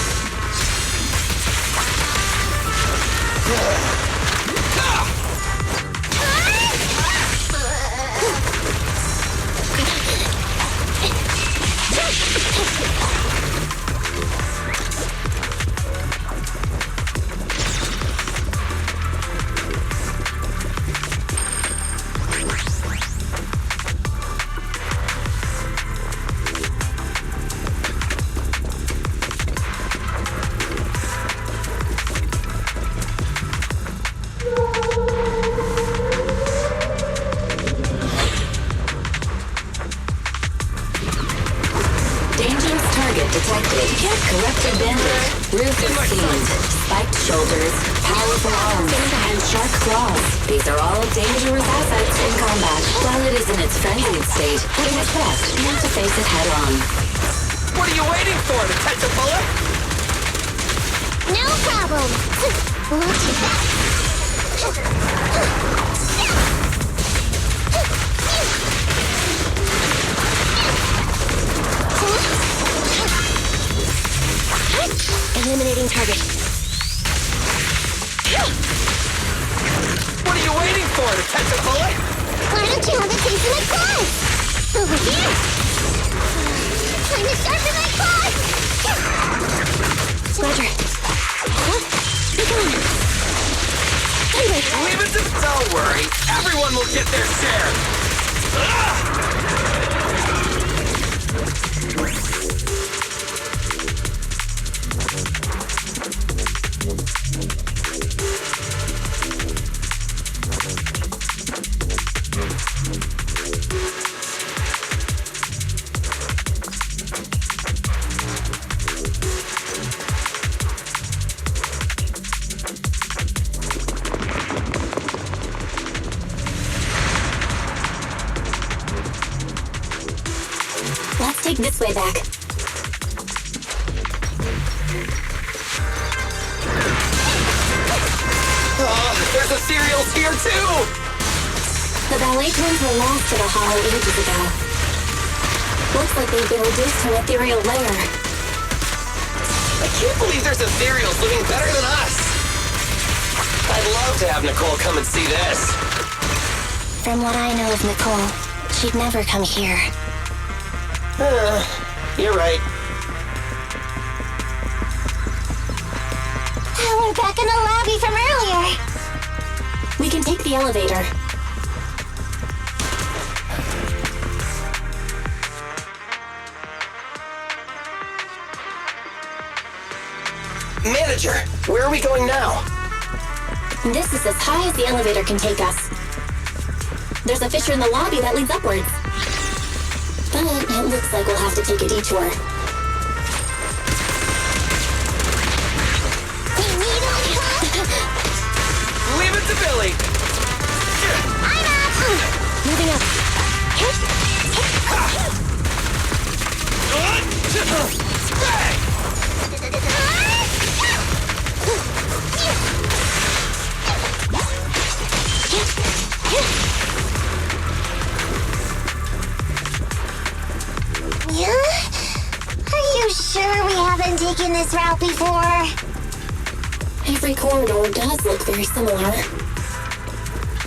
Target detected. Corrupted bandit. Roof is seamed. Spiked shoulders, powerful arms, and sharp claws. These are all dangerous assets in combat. While it is in its frenzied state, it is best not to face it head on. What are you waiting for, to catch a bullet? No problem. Watch your back. Eliminating target. What are you waiting for, to catch a bullet? Why don't you have a taste of my claws? Over here. Time to sharpen my claws. Roger. Be gone. Anyway. Leave it to... Don't worry. Everyone will get their share. Let's take this way back. There's a cereals here, too! The ballet twins were lost to the hollow ages ago. Looks like they've been reduced to an ethereal layer. I can't believe there's ethereals living better than us! I'd love to have Nicole come and see this. From what I know of Nicole, she'd never come here. You're right. We're back in the lobby from earlier. We can take the elevator. Manager, where are we going now? This is as high as the elevator can take us. There's a fissure in the lobby that leads upwards. But it looks like we'll have to take a detour. Leave it to Billy! I'm up! Moving up. Are you sure we haven't taken this route before? Every corridor does look very similar.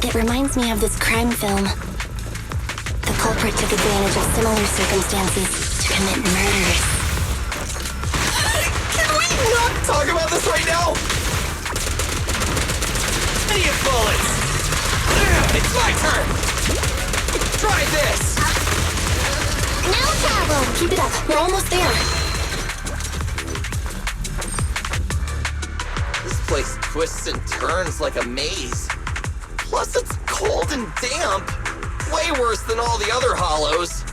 It reminds me of this crime film. The culprit took advantage of similar circumstances to commit murders. Can we not talk about this right now? Idiot bullets! It's my turn! Try this! No problem! Keep it up, we're almost there. This place twists and turns like a maze. Plus it's cold and damp. Way worse than all the other hollows.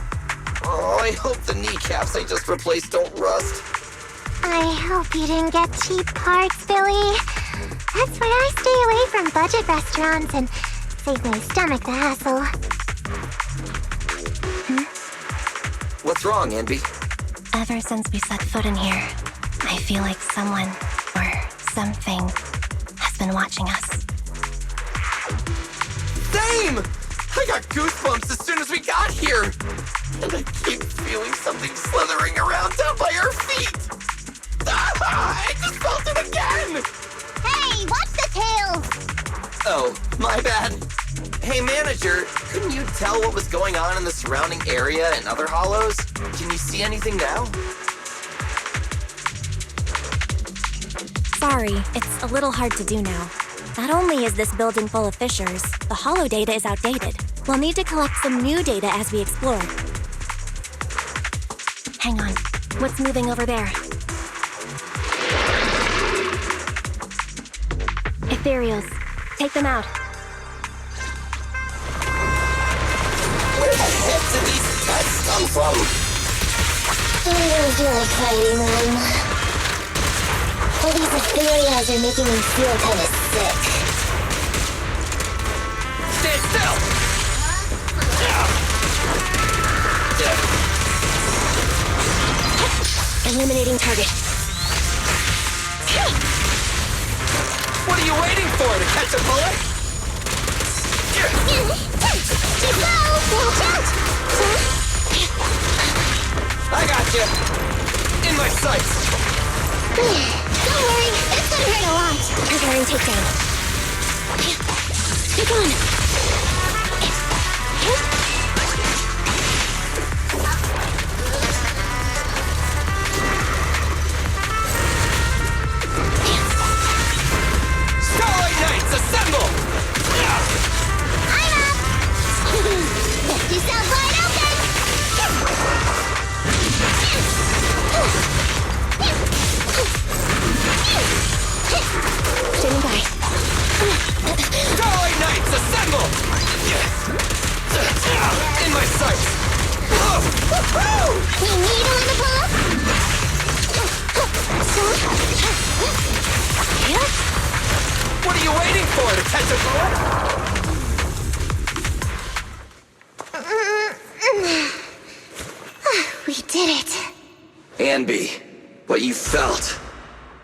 Oh, I hope the kneecaps I just replaced don't rust. I hope you didn't get cheap parts, Billy. That's why I stay away from budget restaurants and save my stomach the hassle. What's wrong, Envy? Ever since we set foot in here, I feel like someone or something has been watching us. Same! I got goosebumps as soon as we got here. And I keep feeling something slithering around down by our feet. Ah, I just felt it again! Hey, watch the tails! Oh, my bad. Hey, manager, couldn't you tell what was going on in the surrounding area and other hollows? Can you see anything now? Sorry, it's a little hard to do now. Not only is this building full of fissures, the hollow data is outdated. We'll need to collect some new data as we explore. Hang on. What's moving over there? Ethereals. Take them out. Where the heck did these pets come from? don't feel like fighting them. All these ethereals are making me feel kinda sick. Stay still! Eliminating target. What are you waiting for, to catch a bullet? I got you. In my sights. Don't worry, it's gonna hurt a lot. Preparing takedown. Stick on. Starlight Knights, assemble! I'm up! Lefty sounds wide open! Standing by. Starlight Knights, assemble! In my sights! We need a little pull? What are you waiting for, to catch a bullet? We did it. Anby, what you felt.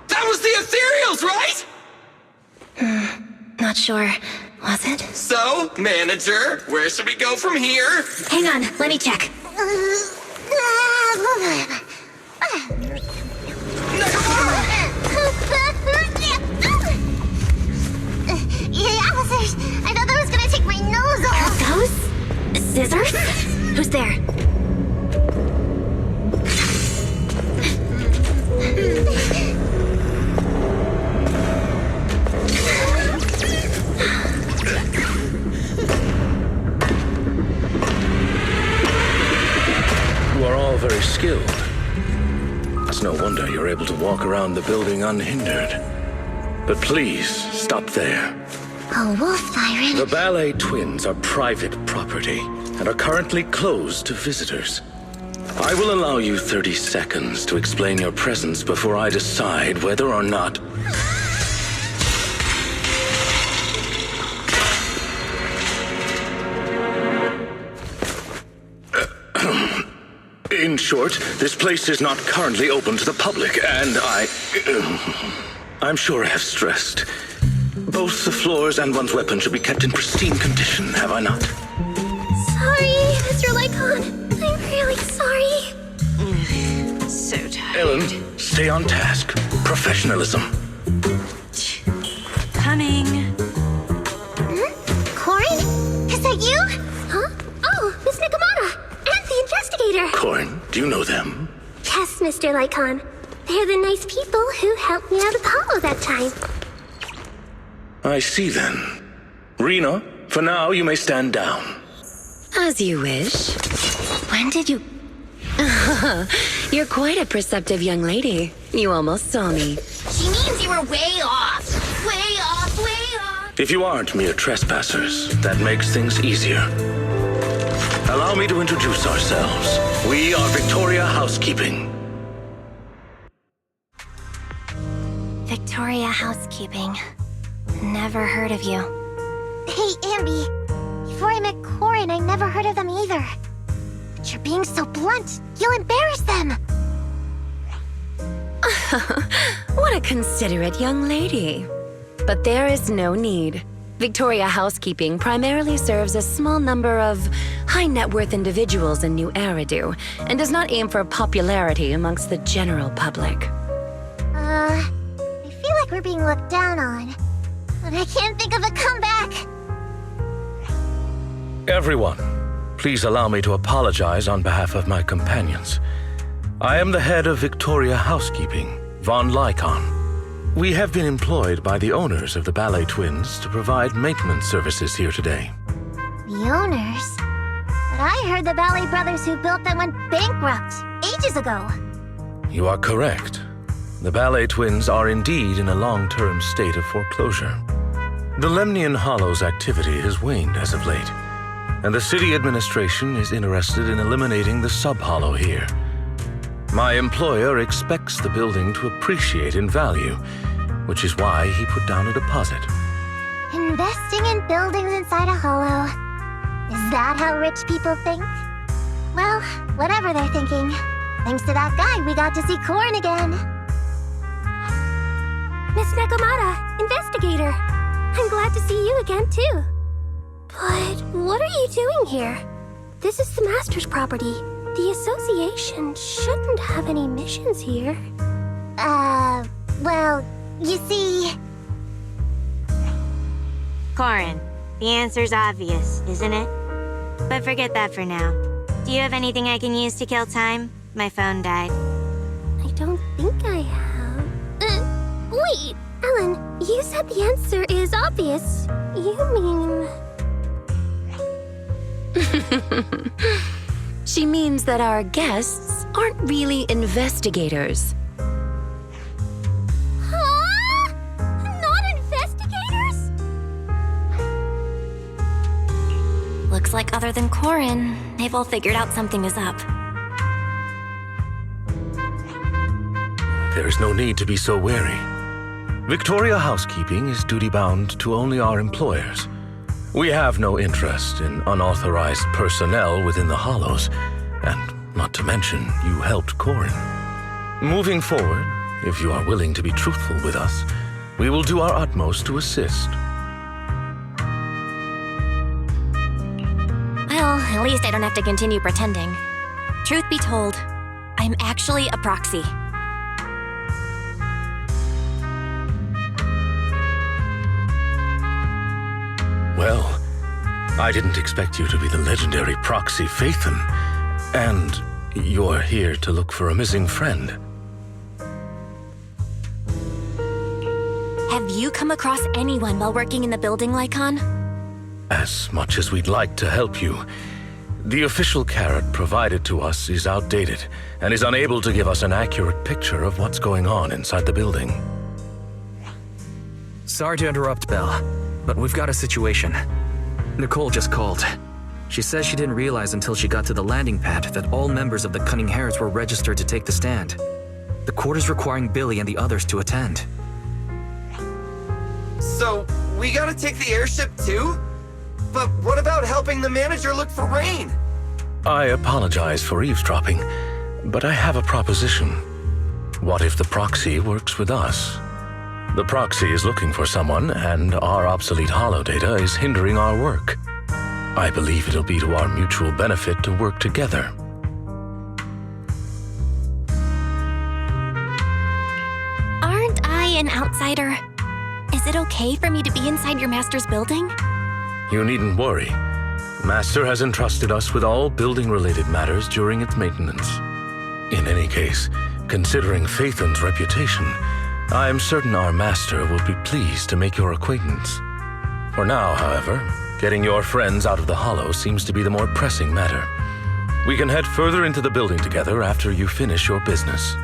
That was the ethereals, right? Not sure. Was it? So, manager, where should we go from here? Hang on, let me check. Officers, I thought that was gonna take my nose off. Those? Scissors? Who's there? You are all very skilled. It's no wonder you're able to walk around the building unhindered. But please, stop there. A wolf siren. The Ballet twins are private property and are currently closed to visitors. I will allow you 30 seconds to explain your presence before I decide whether or not... In short, this place is not currently open to the public, and I'm sure I have stressed. Both the floors and one's weapon should be kept in pristine condition, have I not? Sorry, Mr. Lycon. I'm really sorry. So tired. Ellen, stay on task. Professionalism. Coming. Corin? Is that you? Huh? Oh, Miss Nakamura. And the investigator. Corin, do you know them? Yes, Mr. Lycon. They're the nice people who helped me out of Hollow that time. I see then. Rena, for now you may stand down. As you wish. When did you... You're quite a perceptive young lady. You almost saw me. She means you were way off. Way off, way off. If you aren't mere trespassers, that makes things easier. Allow me to introduce ourselves. We are Victoria Housekeeping. Victoria Housekeeping. Never heard of you. Hey, Ambi. Before I met Corin, I never heard of them either. But you're being so blunt. You'll embarrass them. What a considerate young lady. But there is no need. Victoria Housekeeping primarily serves a small number of high-net-worth individuals in New Eridu, and does not aim for popularity amongst the general public. I feel like we're being looked down on. But I can't think of a comeback. Everyone, please allow me to apologize on behalf of my companions. I am the head of Victoria Housekeeping, Von Lycon. We have been employed by the owners of the Ballet twins to provide maintenance services here today. The owners? But I heard the Ballet brothers who built them went bankrupt ages ago. You are correct. The Ballet twins are indeed in a long-term state of foreclosure. The Lemnian Hollows activity has waned as of late, and the city administration is interested in eliminating the sub-hollow here. My employer expects the building to appreciate in value, which is why he put down a deposit. Investing in buildings inside a hollow. Is that how rich people think? Well, whatever they're thinking. Thanks to that guy, we got to see Corn again. Miss Nakamata, investigator. I'm glad to see you again, too. But what are you doing here? This is the Master's property. The association shouldn't have any missions here. Well, you see... Corin, the answer's obvious, isn't it? But forget that for now. Do you have anything I can use to kill time? My phone died. I don't think I have. Wait, Ellen, you said the answer is obvious. You mean... She means that our guests aren't really investigators. Huh? Not investigators? Looks like other than Corin, they've all figured out something is up. There is no need to be so wary. Victoria Housekeeping is duty-bound to only our employers. We have no interest in unauthorized personnel within the Hollows, and not to mention, you helped Corin. Moving forward, if you are willing to be truthful with us, we will do our utmost to assist. Well, at least I don't have to continue pretending. Truth be told, I'm actually a proxy. Well, I didn't expect you to be the legendary proxy Phaethon, and you're here to look for a missing friend. Have you come across anyone while working in the building, Lycon? As much as we'd like to help you, the official carrot provided to us is outdated and is unable to give us an accurate picture of what's going on inside the building. Sorry to interrupt, Belle, but we've got a situation. Nicole just called. She says she didn't realize until she got to the landing pad that all members of the Cunning Hares were registered to take the stand. The court is requiring Billy and the others to attend. So, we gotta take the airship too? But what about helping the manager look for Rain? I apologize for eavesdropping, but I have a proposition. What if the proxy works with us? The proxy is looking for someone, and our obsolete holodata is hindering our work. I believe it'll be to our mutual benefit to work together. Aren't I an outsider? Is it okay for me to be inside your master's building? You needn't worry. Master has entrusted us with all building-related matters during its maintenance. In any case, considering Phaethon's reputation, I am certain our master will be pleased to make your acquaintance. For now, however, getting your friends out of the Hollow seems to be the more pressing matter. We can head further into the building together after you finish your business.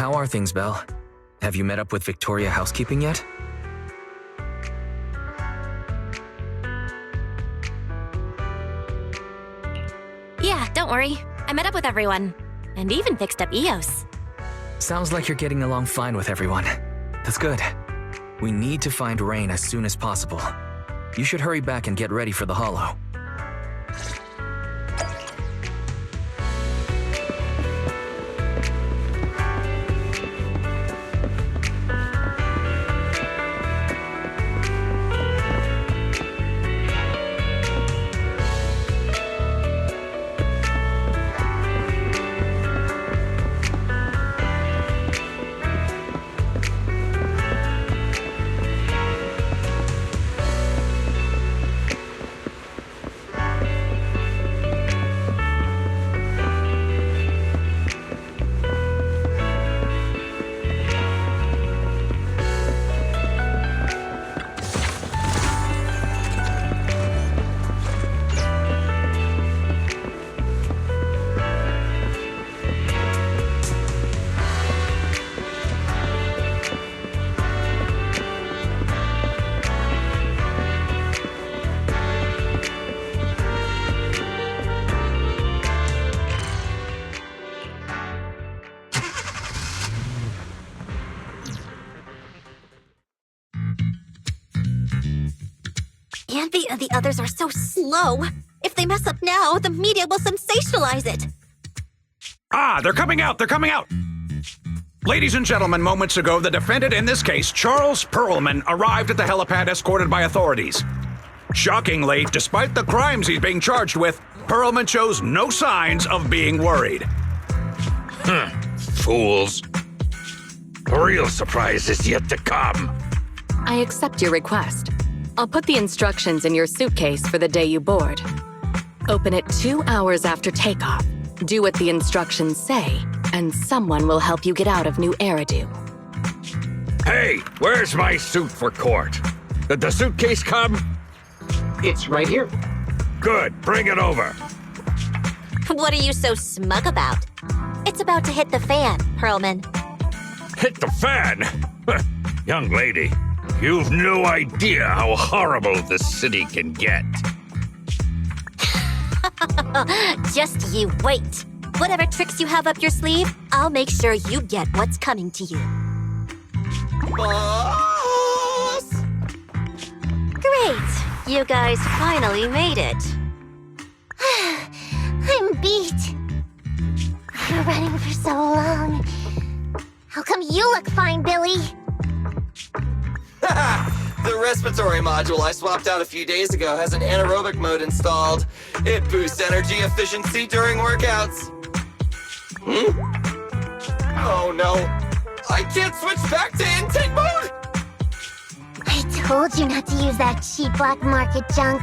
How are things, Belle? Have you met up with Victoria Housekeeping yet? Yeah, don't worry. I met up with everyone. And even fixed up EOS. Sounds like you're getting along fine with everyone. That's good. We need to find Rain as soon as possible. You should hurry back and get ready for the Hollow. Andy and the others are so slow. If they mess up now, the media will sensationalize it. Ah, they're coming out! They're coming out! Ladies and gentlemen, moments ago, the defendant in this case, Charles Perlman, arrived at the helipad escorted by authorities. Shockingly, despite the crimes he's being charged with, Perlman shows no signs of being worried. Fools. A real surprise is yet to come. I accept your request. I'll put the instructions in your suitcase for the day you board. Open it 2 hours after takeoff. Do what the instructions say, and someone will help you get out of New Eridu. Hey, where's my suit for court? Did the suitcase come? It's right here. Good, bring it over. What are you so smug about? It's about to hit the fan, Perlman. Hit the fan? Young lady, you've no idea how horrible this city can get. Just you wait. Whatever tricks you have up your sleeve, I'll make sure you get what's coming to you. Boss! Great. You guys finally made it. I'm beat. We're running for so long. How come you look fine, Billy? The respiratory module I swapped out a few days ago has an anaerobic mode installed. It boosts energy efficiency during workouts. Oh no, I can't switch back to intake mode! I told you not to use that cheap black market junk.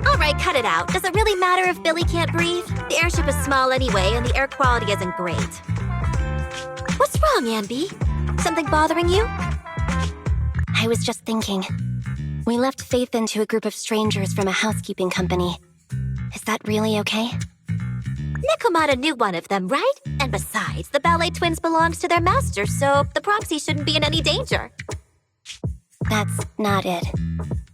All right, cut it out. Does it really matter if Billy can't breathe? The airship is small anyway, and the air quality isn't great. What's wrong, Anby? Something bothering you? I was just thinking. We left Faith into a group of strangers from a housekeeping company. Is that really okay? Nekomata knew one of them, right? And besides, the Ballet twins belongs to their master, so the proxy shouldn't be in any danger. That's not it.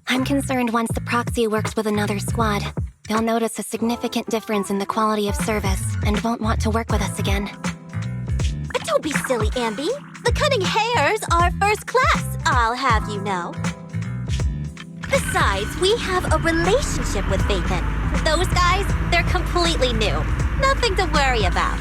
I'm concerned once the proxy works with another squad, they'll notice a significant difference in the quality of service and won't want to work with us again. But don't be silly, Anby. The cunning hares are first class, I'll have you know. Besides, we have a relationship with Faithin. Those guys, they're completely new. Nothing to worry about.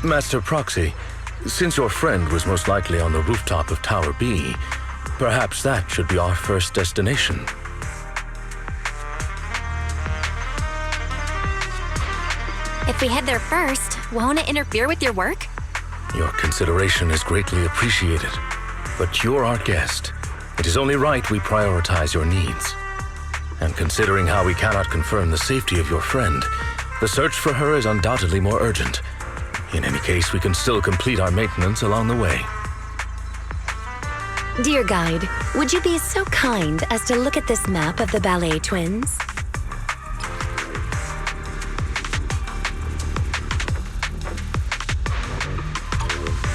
Master Proxy, since your friend was most likely on the rooftop of Tower B, perhaps that should be our first destination. If we head there first, won't it interfere with your work? Your consideration is greatly appreciated, but you're our guest. It is only right we prioritize your needs. And considering how we cannot confirm the safety of your friend, the search for her is undoubtedly more urgent. In any case, we can still complete our maintenance along the way. Dear guide, would you be so kind as to look at this map of the Ballet twins?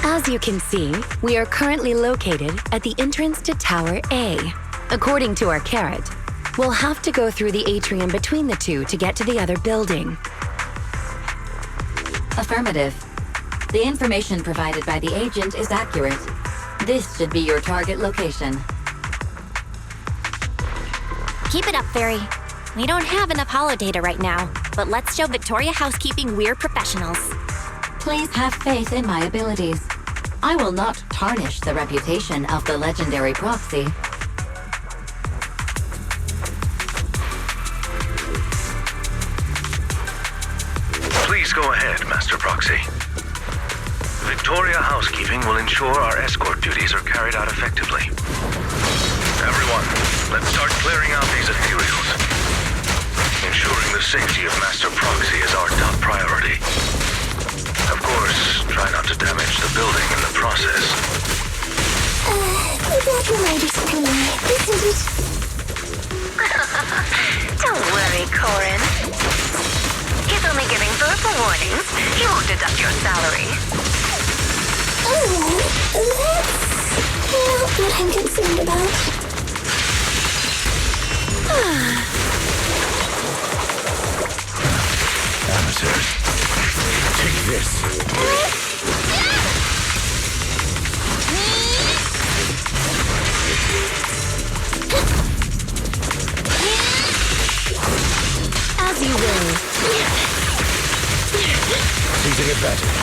As you can see, we are currently located at the entrance to Tower A. According to our carrot, we'll have to go through the atrium between the two to get to the other building. Affirmative. The information provided by the agent is accurate. This should be your target location. Keep it up, Fairy. We don't have enough holodata right now, but let's show Victoria Housekeeping we're professionals. Please have faith in my abilities. I will not tarnish the reputation of the legendary Proxy. Please go ahead, Master Proxy. Victoria Housekeeping will ensure our escort duties are carried out effectively. Everyone, let's start clearing out these ethereals. Ensuring the safety of Master Proxy is our top priority. Of course, try not to damage the building in the process. That reminded me, isn't it? Don't worry, Corin. He's only giving verbal warnings. He won't deduct your salary. Oh, that's not what I'm concerned about. Amateurs, take this. As you will. Seizing advantage.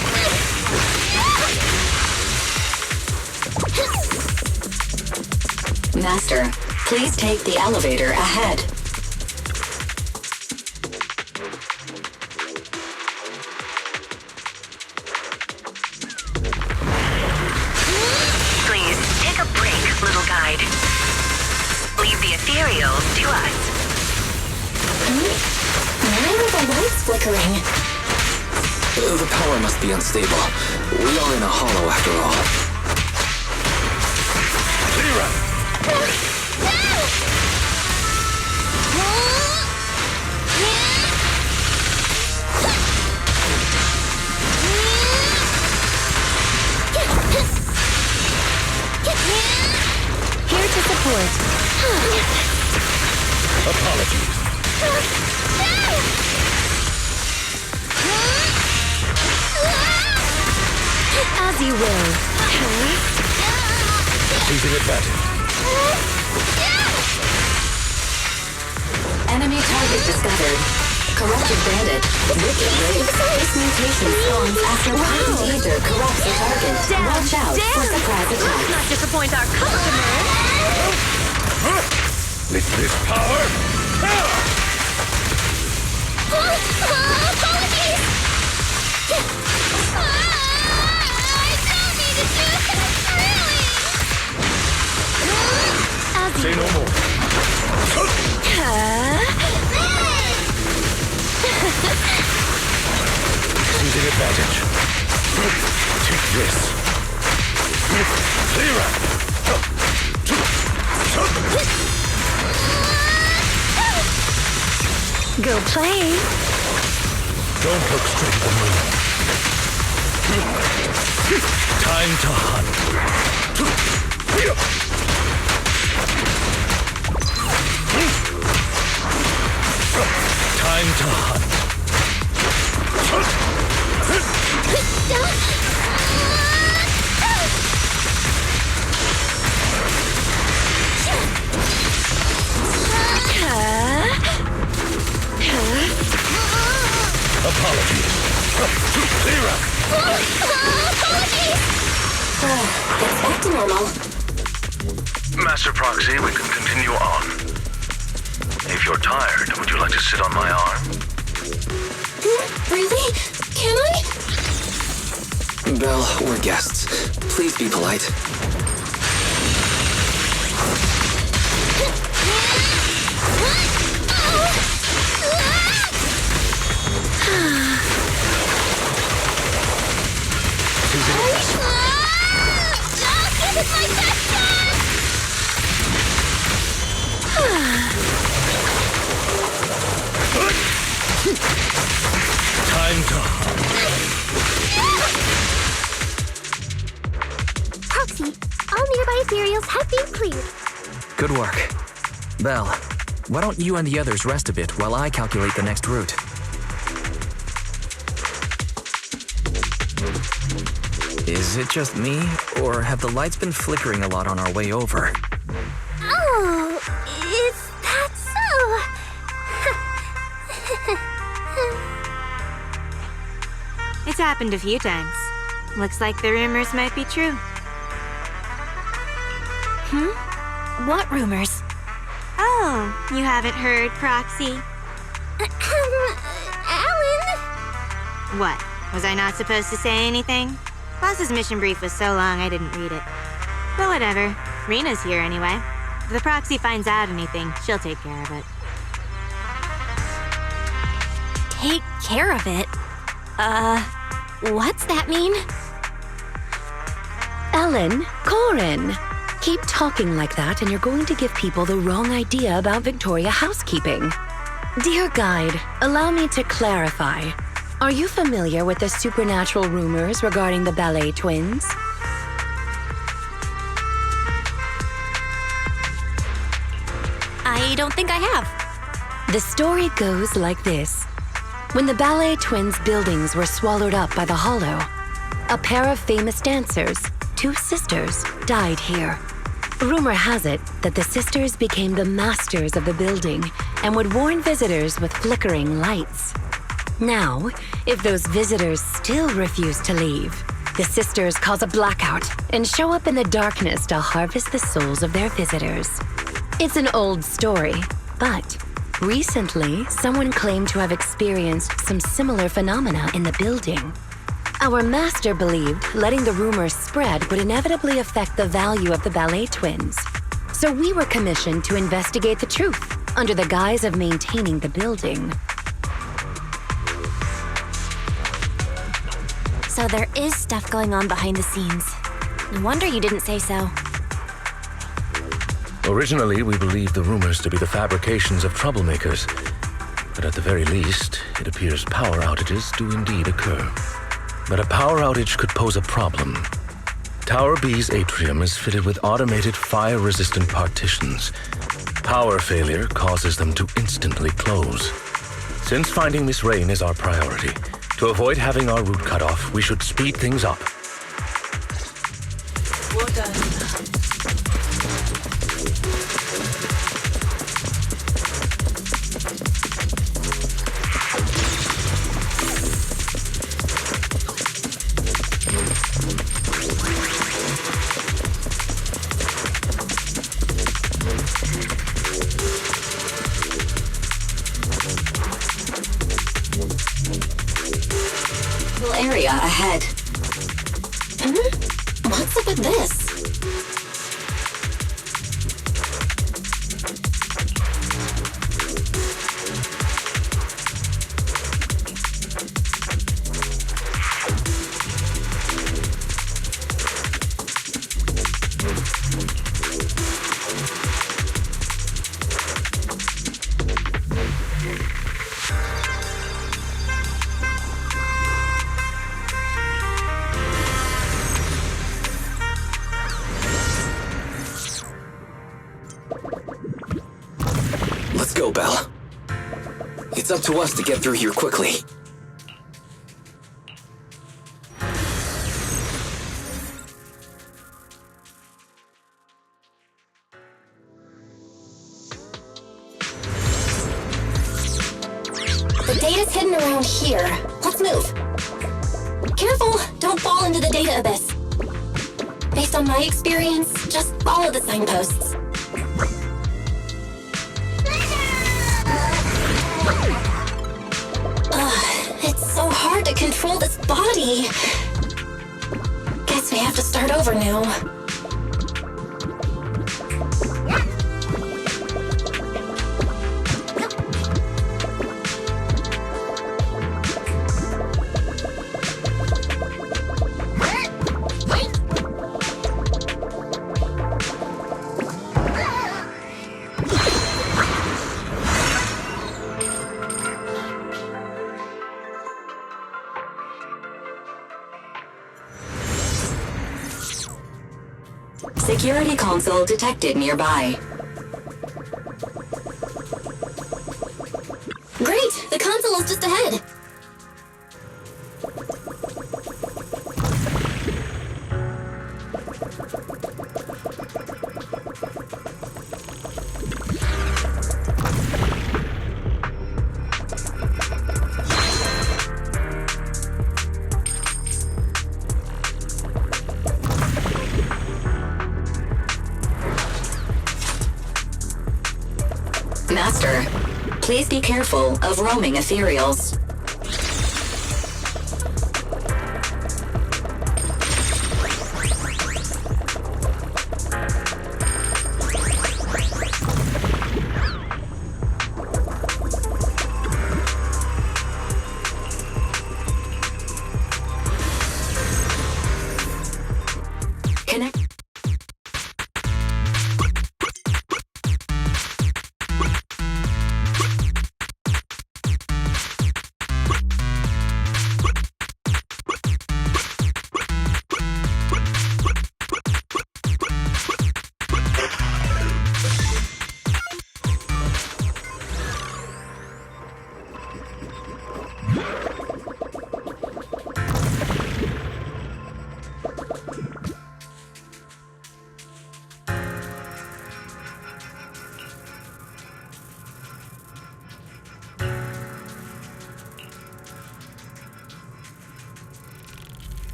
Master, please take the elevator ahead. Please, take a break, little guide. Leave the ethereals to us. Why are the lights flickering? The power must be unstable. We are in a hollow after all. Here to support. Apologies. As you will. Seizing advantage. Enemy target discovered. Corrupted bandit. Wicked rage. This mutation spawns after potent ether corrupts the target. Watch out for surprise attacks. Let's not disappoint our customers. With this power? Apologies! I don't mean to do this, really! Say no more. Seizing advantage. Take this. Clear up. Go play. Don't look straight at the moon. Time to hunt. Time to hunt. Apologies. Clear up. It's back to normal. Master Proxy, we can continue on. If you're tired, would you like to sit on my arm? Really? Can I? Belle, we're guests. Please be polite. Time to Proxy, all nearby ethereals have been cleared. Good work. Belle, why don't you and the others rest a bit while I calculate the next route? Is it just me, or have the lights been flickering a lot on our way over? Oh, is that so? It's happened a few times. Looks like the rumors might be true. What rumors? Oh, you haven't heard, Proxy? Alan? What? Was I not supposed to say anything? Boss's mission brief was so long I didn't read it. But whatever. Rena's here anyway. If the Proxy finds out anything, she'll take care of it. Take care of it? What's that mean? Ellen, Corin, keep talking like that and you're going to give people the wrong idea about Victoria housekeeping. Dear guide, allow me to clarify. Are you familiar with the supernatural rumors regarding the Ballet twins? I don't think I have. The story goes like this. When the Ballet twins' buildings were swallowed up by the Hollow, a pair of famous dancers, two sisters, died here. Rumor has it that the sisters became the masters of the building and would warn visitors with flickering lights. Now, if those visitors still refuse to leave, the sisters cause a blackout and show up in the darkness to harvest the souls of their visitors. It's an old story, but recently, someone claimed to have experienced some similar phenomena in the building. Our master believed letting the rumors spread would inevitably affect the value of the Ballet twins. So we were commissioned to investigate the truth under the guise of maintaining the building. So there is stuff going on behind the scenes. No wonder you didn't say so. Originally, we believed the rumors to be the fabrications of troublemakers. But at the very least, it appears power outages do indeed occur. But a power outage could pose a problem. Tower B's atrium is fitted with automated fire-resistant partitions. Power failure causes them to instantly close. Since finding Miss Rain is our priority, to avoid having our route cut off, we should speed things up. Well done. Area ahead. What's up with this? go, Belle. It's up to us to get through here quickly. The data's hidden around here. Let's move. Careful, don't fall into the data abyss. Based on my experience, just follow the signposts. It's so hard to control this body. Guess we have to start over now. Security console detected nearby. Great! The console is just ahead. Master, please be careful of roaming ethereals.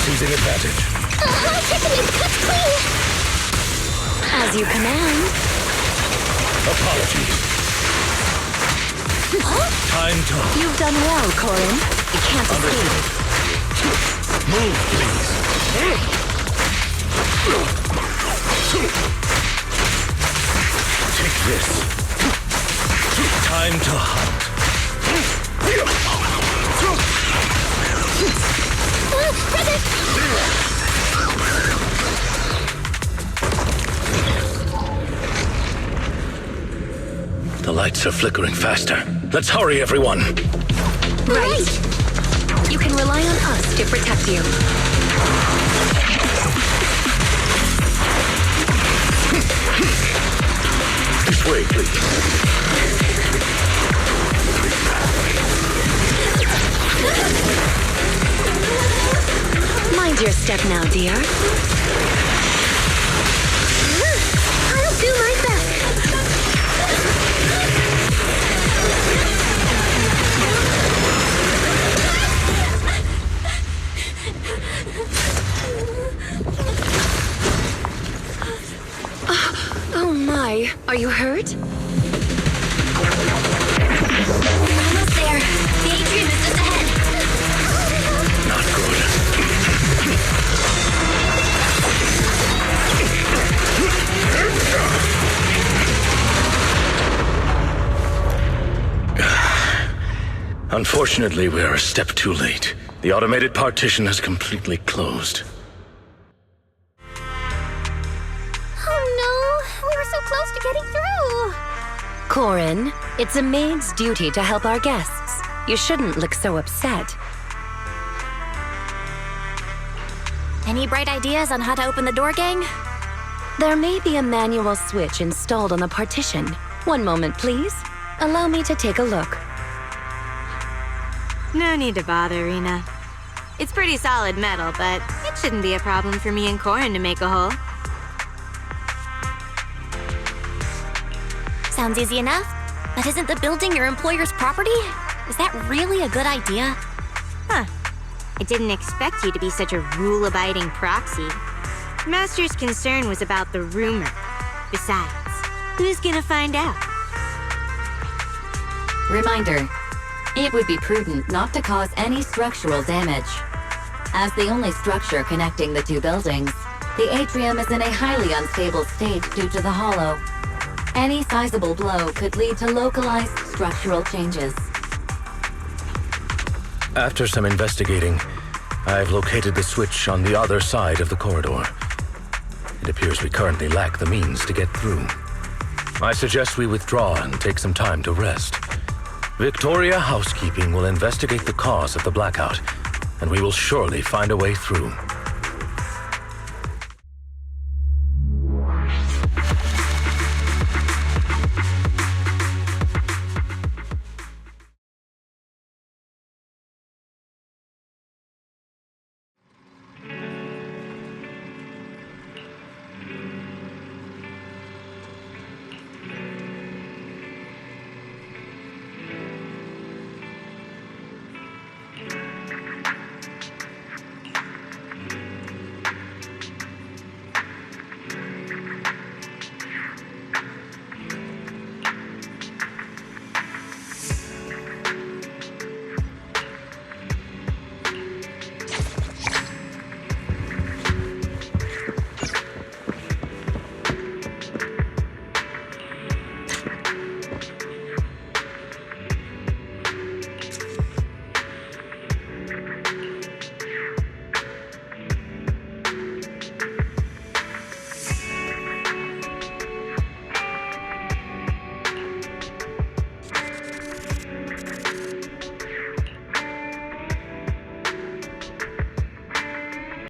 Seizing advantage. As you command. Apologies. Time to... You've done well, Corin. You can't escape. Move, please. Take this. Time to hunt. The lights are flickering faster. Let's hurry, everyone. Right. You can rely on us to protect you. This way, please. Mind your step now, dear. I'll do my best. Oh my, are you hurt? Almost there. The atrium is just ahead. Not good. Unfortunately, we are a step too late. The automated partition has completely closed. Oh no, we were so close to getting through. Corin, it's a maid's duty to help our guests. You shouldn't look so upset. Any bright ideas on how to open the door, gang? There may be a manual switch installed on the partition. One moment, please. Allow me to take a look. No need to bother, Rena. It's pretty solid metal, but it shouldn't be a problem for me and Corin to make a hole. Sounds easy enough. But isn't the building your employer's property? Is that really a good idea? Huh. I didn't expect you to be such a rule-abiding proxy. Master's concern was about the rumor. Besides, who's gonna find out? Reminder, it would be prudent not to cause any structural damage. As the only structure connecting the two buildings, the atrium is in a highly unstable state due to the hollow. Any sizable blow could lead to localized structural changes. After some investigating, I've located the switch on the other side of the corridor. It appears we currently lack the means to get through. I suggest we withdraw and take some time to rest. Victoria Housekeeping will investigate the cause of the blackout, and we will surely find a way through.